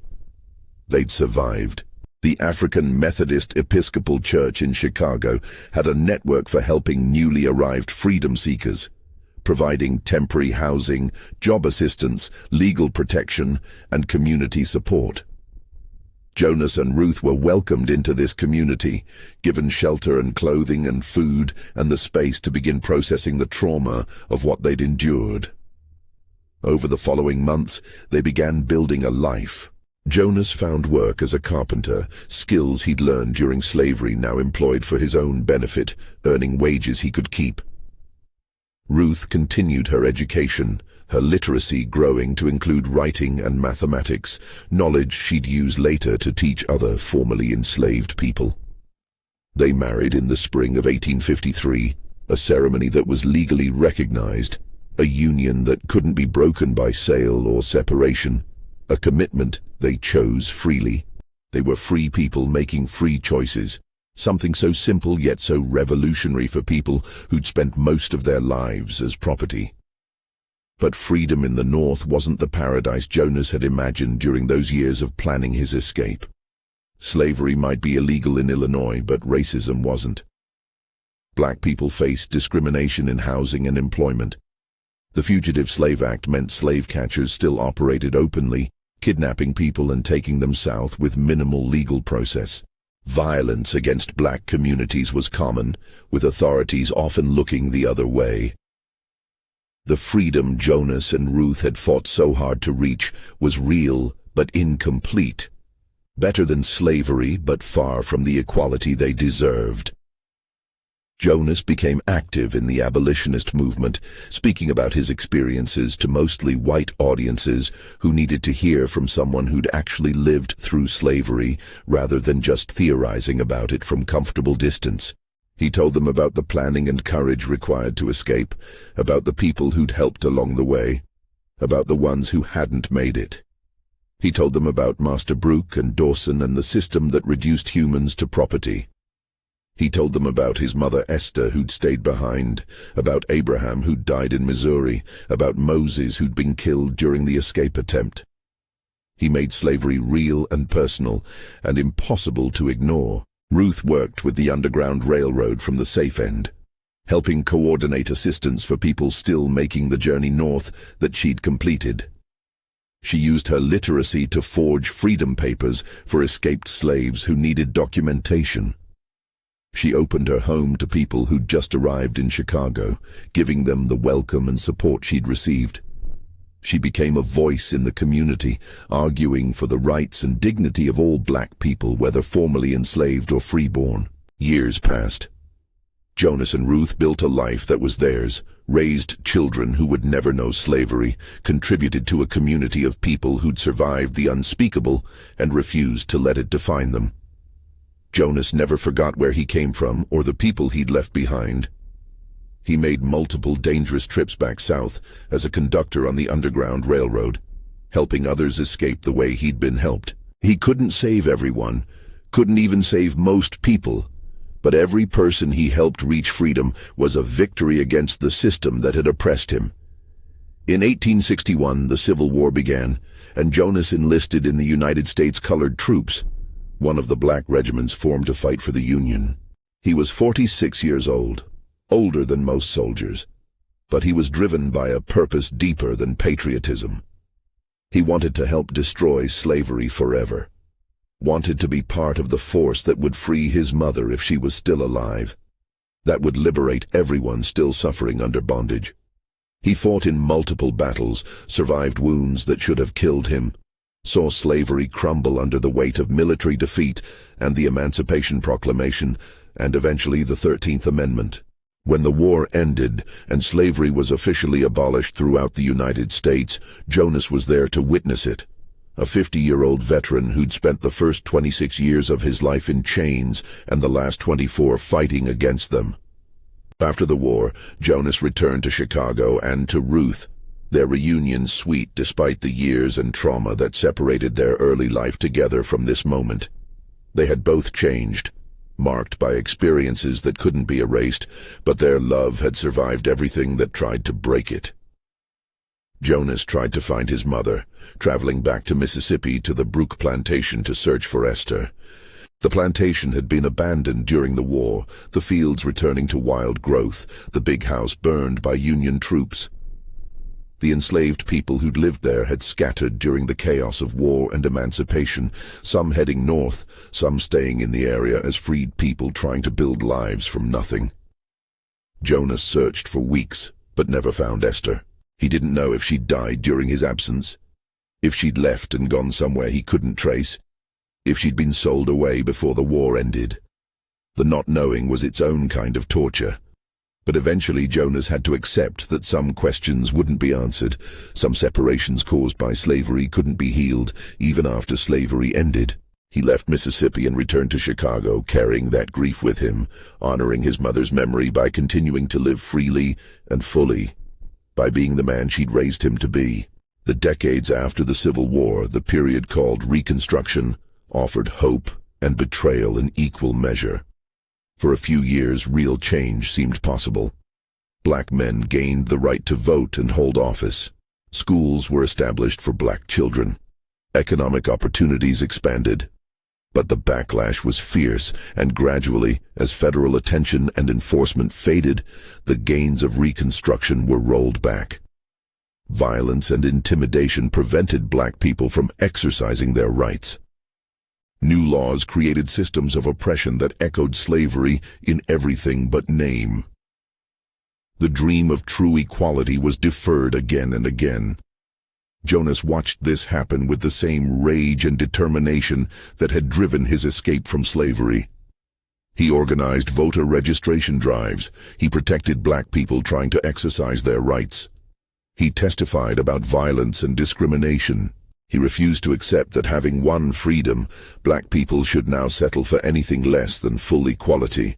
They'd survived. The African Methodist Episcopal Church in Chicago had a network for helping newly arrived freedom seekers, providing temporary housing, job assistance, legal protection, and community support. Jonas and Ruth were welcomed into this community, given shelter and clothing and food, and the space to begin processing the trauma of what they'd endured. Over the following months, they began building a life. Jonas found work as a carpenter, skills he'd learned during slavery now employed for his own benefit, earning wages he could keep. Ruth continued her education, her literacy growing to include writing and mathematics, knowledge she'd use later to teach other formerly enslaved people. They married in the spring of 1853, a ceremony that was legally recognized, a union that couldn't be broken by sale or separation. A commitment they chose freely. They were free people making free choices, something so simple yet so revolutionary for people who'd spent most of their lives as property. But freedom in the North wasn't the paradise Jonas had imagined during those years of planning his escape. Slavery might be illegal in Illinois, but racism wasn't. Black people faced discrimination in housing and employment. The Fugitive Slave Act meant slave catchers still operated openly, kidnapping people and taking them south with minimal legal process. Violence against black communities was common, with authorities often looking the other way. The freedom Jonas and Ruth had fought so hard to reach was real but incomplete. Better than slavery, but far from the equality they deserved. Jonas became active in the abolitionist movement, speaking about his experiences to mostly white audiences who needed to hear from someone who'd actually lived through slavery rather than just theorizing about it from comfortable distance. He told them about the planning and courage required to escape, about the people who'd helped along the way, about the ones who hadn't made it. He told them about Master Bruk and Dawson and the system that reduced humans to property. He told them about his mother Esther who'd stayed behind, about Abraham who'd died in Missouri, about Moses who'd been killed during the escape attempt. He made slavery real and personal and impossible to ignore. Ruth worked with the Underground Railroad from the safe end, helping coordinate assistance for people still making the journey north that she'd completed. She used her literacy to forge freedom papers for escaped slaves who needed documentation. She opened her home to people who'd just arrived in Chicago, giving them the welcome and support she'd received. She became a voice in the community, arguing for the rights and dignity of all black people, whether formerly enslaved or freeborn. Years passed. Jonas and Ruth built a life that was theirs, raised children who would never know slavery, contributed to a community of people who'd survived the unspeakable and refused to let it define them. Jonas never forgot where he came from or the people he'd left behind. He made multiple dangerous trips back south as a conductor on the Underground Railroad, helping others escape the way he'd been helped. He couldn't save everyone, couldn't even save most people, but every person he helped reach freedom was a victory against the system that had oppressed him. In 1861, the Civil War began, and Jonas enlisted in the United States Colored Troops, one of the black regiments formed to fight for the Union. He was 46 years old, older than most soldiers, but he was driven by a purpose deeper than patriotism. He wanted to help destroy slavery forever, wanted to be part of the force that would free his mother if she was still alive, that would liberate everyone still suffering under bondage. He fought in multiple battles, survived wounds that should have killed him, saw slavery crumble under the weight of military defeat and the Emancipation Proclamation, and eventually the 13th Amendment. When the war ended and slavery was officially abolished throughout the United States, Jonas was there to witness it. A 50-year-old veteran who'd spent the first 26 years of his life in chains and the last 24 fighting against them. After the war, Jonas returned to Chicago and to Ruth, their reunion sweet despite the years and trauma that separated their early life together from this moment. They had both changed, marked by experiences that couldn't be erased, but their love had survived everything that tried to break it. Jonas tried to find his mother, traveling back to Mississippi to the Bruk plantation to search for Esther. The plantation had been abandoned during the war, the fields returning to wild growth, the big house burned by Union troops. The enslaved people who'd lived there had scattered during the chaos of war and emancipation, some heading north, some staying in the area as freed people trying to build lives from nothing. Jonas searched for weeks, but never found Esther. He didn't know if she'd died during his absence, if she'd left and gone somewhere he couldn't trace, if she'd been sold away before the war ended. The not knowing was its own kind of torture. But eventually Jonas had to accept that some questions wouldn't be answered, some separations caused by slavery couldn't be healed, even after slavery ended. He left Mississippi and returned to Chicago, carrying that grief with him, honoring his mother's memory by continuing to live freely and fully, by being the man she'd raised him to be. The decades after the Civil War, the period called Reconstruction, offered hope and betrayal in equal measure. For a few years, real change seemed possible. Black men gained the right to vote and hold office. Schools were established for black children. Economic opportunities expanded. But the backlash was fierce, and gradually, as federal attention and enforcement faded, the gains of Reconstruction were rolled back. Violence and intimidation prevented black people from exercising their rights. New laws created systems of oppression that echoed slavery in everything but name. The dream of true equality was deferred again and again. Jonas watched this happen with the same rage and determination that had driven his escape from slavery. He organized voter registration drives. He protected black people trying to exercise their rights. He testified about violence and discrimination. He refused to accept that having won freedom, black people should now settle for anything less than full equality.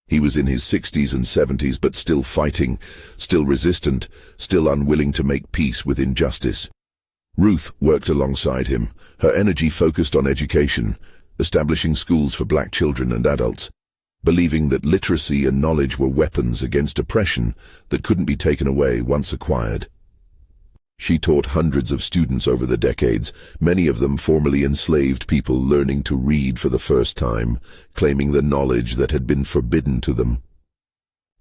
He was in his 60s and 70s, but still fighting, still resistant, still unwilling to make peace with injustice. Ruth worked alongside him, her energy focused on education, establishing schools for black children and adults, believing that literacy and knowledge were weapons against oppression that couldn't be taken away once acquired. She taught hundreds of students over the decades, many of them formerly enslaved people learning to read for the first time, claiming the knowledge that had been forbidden to them.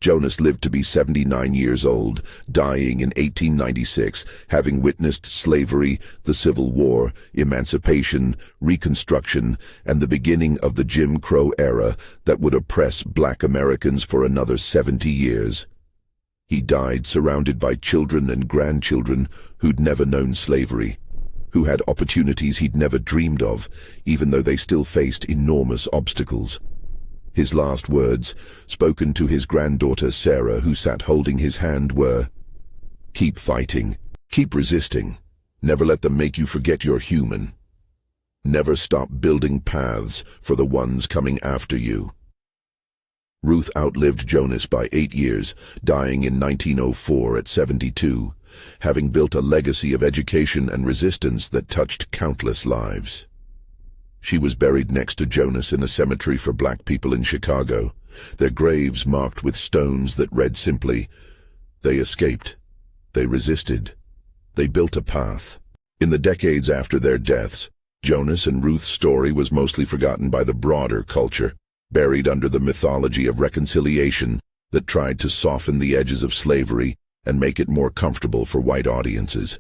Jonas lived to be 79 years old, dying in 1896, having witnessed slavery, the Civil War, emancipation, Reconstruction, and the beginning of the Jim Crow era that would oppress black Americans for another 70 years. He died surrounded by children and grandchildren who'd never known slavery, who had opportunities he'd never dreamed of, even though they still faced enormous obstacles. His last words, spoken to his granddaughter Sarah, who sat holding his hand, were, "Keep fighting, keep resisting. Never let them make you forget you're human. Never stop building paths for the ones coming after you." Ruth outlived Jonas by 8 years, dying in 1904 at 72, having built a legacy of education and resistance that touched countless lives. She was buried next to Jonas in a cemetery for black people in Chicago, their graves marked with stones that read simply, "They escaped. They resisted. They built a path." In the decades after their deaths, Jonas and Ruth's story was mostly forgotten by the broader culture, buried under the mythology of reconciliation that tried to soften the edges of slavery and make it more comfortable for white audiences.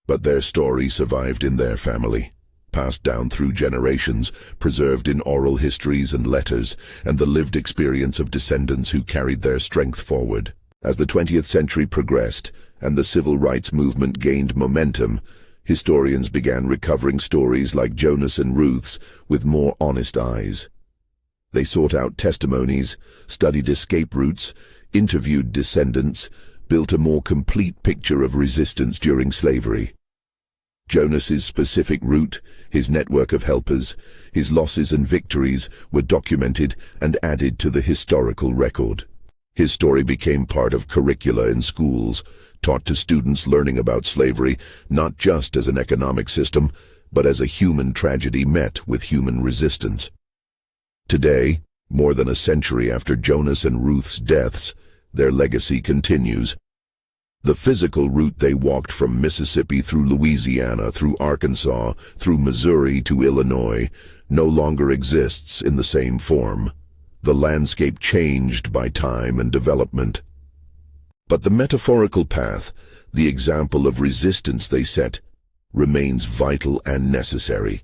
But their story survived in their family, passed down through generations, preserved in oral histories and letters, and the lived experience of descendants who carried their strength forward. As the 20th century progressed and the civil rights movement gained momentum, historians began recovering stories like Jonas and Ruth's with more honest eyes. They sought out testimonies, studied escape routes, interviewed descendants, built a more complete picture of resistance during slavery. Jonas's specific route, his network of helpers, his losses and victories were documented and added to the historical record. His story became part of curricula in schools, taught to students learning about slavery not just as an economic system, but as a human tragedy met with human resistance. Today, more than a century after Jonas and Ruth's deaths, their legacy continues. The physical route they walked from Mississippi through Louisiana, through Arkansas, through Missouri to Illinois, no longer exists in the same form. The landscape changed by time and development. But the metaphorical path, the example of resistance they set, remains vital and necessary.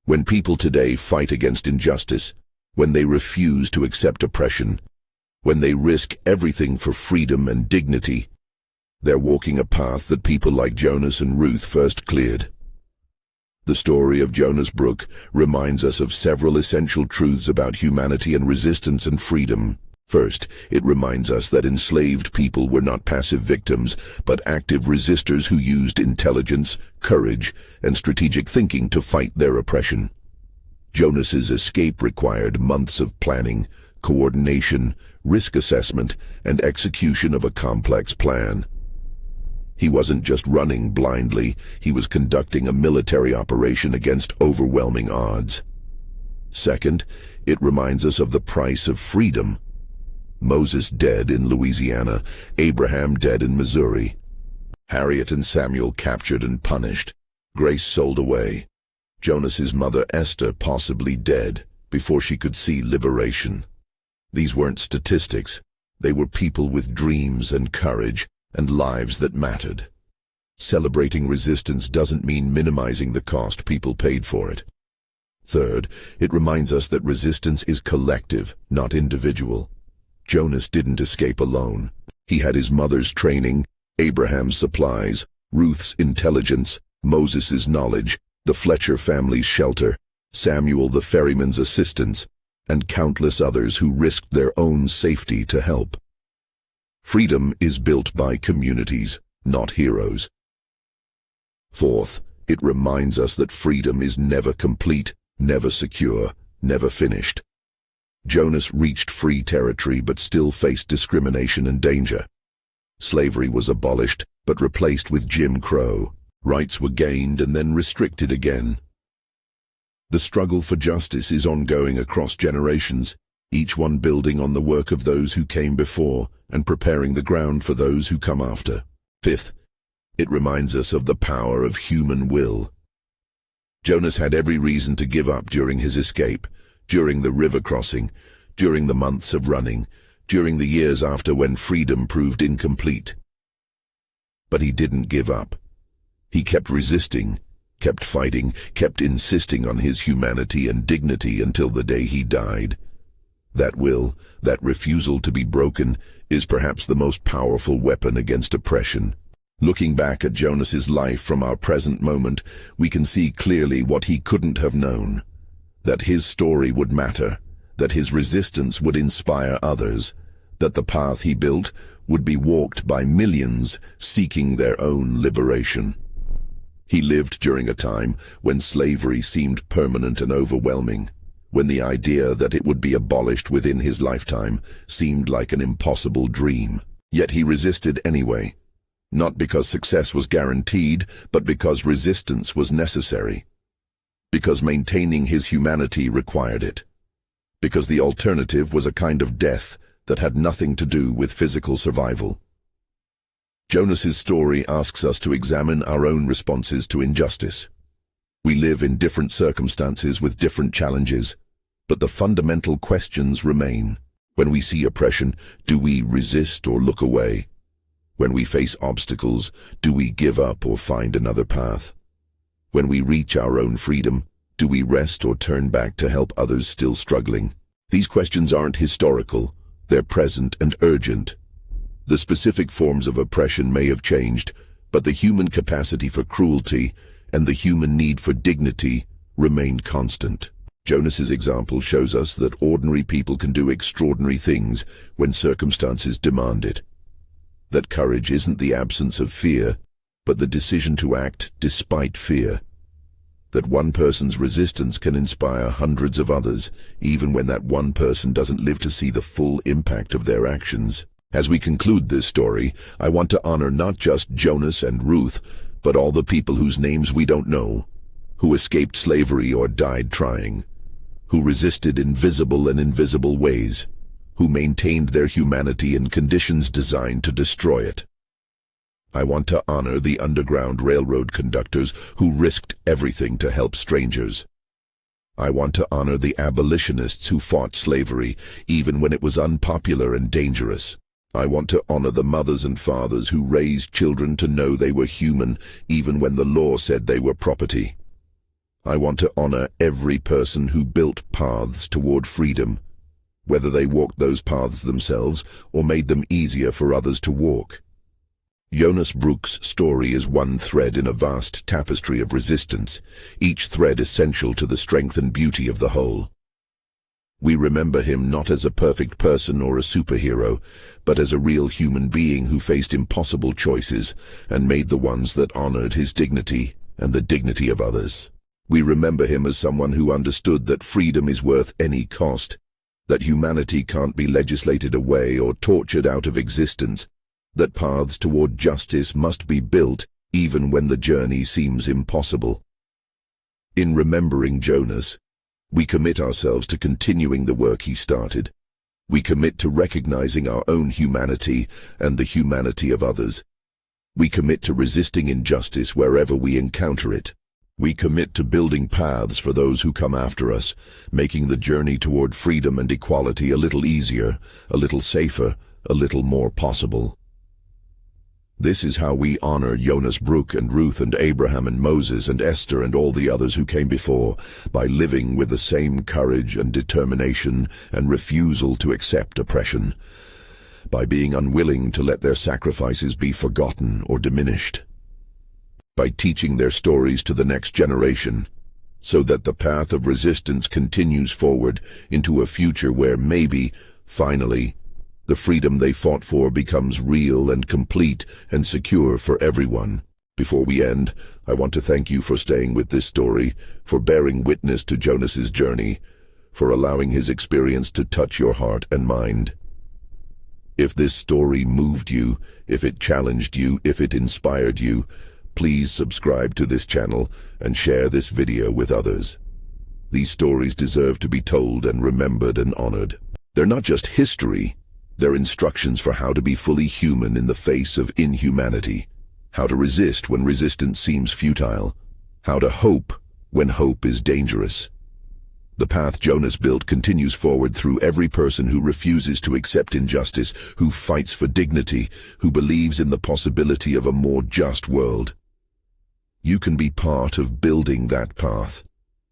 When people today fight against injustice, when they refuse to accept oppression, when they risk everything for freedom and dignity, they're walking a path that people like Jonas and Ruth first cleared. The story of Jonas Bruk reminds us of several essential truths about humanity and resistance and freedom. First, it reminds us that enslaved people were not passive victims, but active resistors who used intelligence, courage, and strategic thinking to fight their oppression. Jonas's escape required months of planning, coordination, risk assessment, and execution of a complex plan. He wasn't just running blindly, he was conducting a military operation against overwhelming odds. Second, it reminds us of the price of freedom. Moses dead in Louisiana, Abraham dead in Missouri. Harriet and Samuel captured and punished, Grace sold away. Jonas's mother Esther possibly dead before she could see liberation. These weren't statistics, they were people with dreams and courage and lives that mattered. Celebrating resistance doesn't mean minimizing the cost people paid for it. Third, it reminds us that resistance is collective, not individual. Jonas didn't escape alone. He had his mother's training, Abraham's supplies, Ruth's intelligence, Moses' knowledge, the Fletcher family's shelter, Samuel the ferryman's assistance, and countless others who risked their own safety to help. Freedom is built by communities, not heroes. Fourth, it reminds us that freedom is never complete, never secure, never finished. Jonas reached free territory but still faced discrimination and danger. Slavery was abolished but replaced with Jim Crow. Rights were gained and then restricted again. The struggle for justice is ongoing across generations, each one building on the work of those who came before and preparing the ground for those who come after. Fifth, it reminds us of the power of human will. Jonas had every reason to give up during his escape, during the river crossing, during the months of running, during the years after when freedom proved incomplete. But he didn't give up. He kept resisting, kept fighting, kept insisting on his humanity and dignity until the day he died. That will, that refusal to be broken, is perhaps the most powerful weapon against oppression. Looking back at Jonas's life from our present moment, we can see clearly what he couldn't have known. That his story would matter, that his resistance would inspire others, that the path he built would be walked by millions seeking their own liberation. He lived during a time when slavery seemed permanent and overwhelming, when the idea that it would be abolished within his lifetime seemed like an impossible dream. Yet he resisted anyway, not because success was guaranteed, but because resistance was necessary. Because maintaining his humanity required it. Because the alternative was a kind of death that had nothing to do with physical survival. Jonas's story asks us to examine our own responses to injustice. We live in different circumstances with different challenges, but the fundamental questions remain. When we see oppression, do we resist or look away? When we face obstacles, do we give up or find another path? When we reach our own freedom, do we rest or turn back to help others still struggling? These questions aren't historical, they're present and urgent. The specific forms of oppression may have changed, but the human capacity for cruelty and the human need for dignity remain constant. Jonas's example shows us that ordinary people can do extraordinary things when circumstances demand it. That courage isn't the absence of fear, but the decision to act despite fear. That one person's resistance can inspire hundreds of others, even when that one person doesn't live to see the full impact of their actions. As we conclude this story, I want to honor not just Jonas and Ruth, but all the people whose names we don't know, who escaped slavery or died trying, who resisted in visible and invisible ways, who maintained their humanity in conditions designed to destroy it. I want to honor the Underground Railroad conductors who risked everything to help strangers. I want to honor the abolitionists who fought slavery, even when it was unpopular and dangerous. I want to honor the mothers and fathers who raised children to know they were human, even when the law said they were property. I want to honor every person who built paths toward freedom, whether they walked those paths themselves or made them easier for others to walk. Jonas Bruk's story is one thread in a vast tapestry of resistance, each thread essential to the strength and beauty of the whole. We remember him not as a perfect person or a superhero, but as a real human being who faced impossible choices and made the ones that honored his dignity and the dignity of others. We remember him as someone who understood that freedom is worth any cost, that humanity can't be legislated away or tortured out of existence, that paths toward justice must be built even when the journey seems impossible. In remembering Jonas, we commit ourselves to continuing the work he started. We commit to recognizing our own humanity and the humanity of others. We commit to resisting injustice wherever we encounter it. We commit to building paths for those who come after us, making the journey toward freedom and equality a little easier, a little safer, a little more possible. This is how we honor Jonas Bruk and Ruth and Abraham and Moses and Esther and all the others who came before, by living with the same courage and determination and refusal to accept oppression, by being unwilling to let their sacrifices be forgotten or diminished, by teaching their stories to the next generation, so that the path of resistance continues forward into a future where maybe, finally, the freedom they fought for becomes real and complete and secure for everyone. Before we end, I want to thank you for staying with this story, for bearing witness to Jonas's journey, for allowing his experience to touch your heart and mind. If this story moved you, if it challenged you, if it inspired you, please subscribe to this channel and share this video with others. These stories deserve to be told and remembered and honored. They're not just history, they're instructions for how to be fully human in the face of inhumanity, how to resist when resistance seems futile, how to hope when hope is dangerous. The path Jonas built continues forward through every person who refuses to accept injustice, who fights for dignity, who believes in the possibility of a more just world. You can be part of building that path.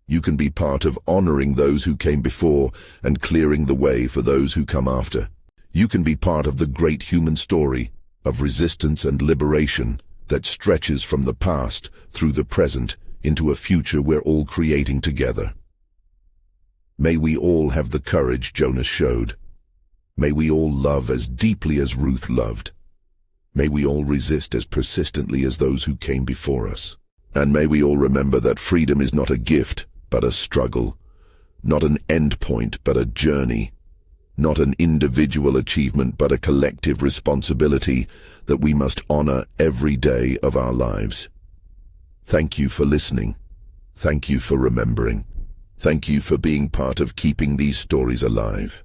You can be part of honoring those who came before and clearing the way for those who come after. You can be part of the great human story of resistance and liberation that stretches from the past through the present into a future we're all creating together. May we all have the courage Jonas showed. May we all love as deeply as Ruth loved. May we all resist as persistently as those who came before us. And may we all remember that freedom is not a gift, but a struggle. Not an end point, but a journey. Not an individual achievement, but a collective responsibility that we must honor every day of our lives. Thank you for listening. Thank you for remembering. Thank you for being part of keeping these stories alive.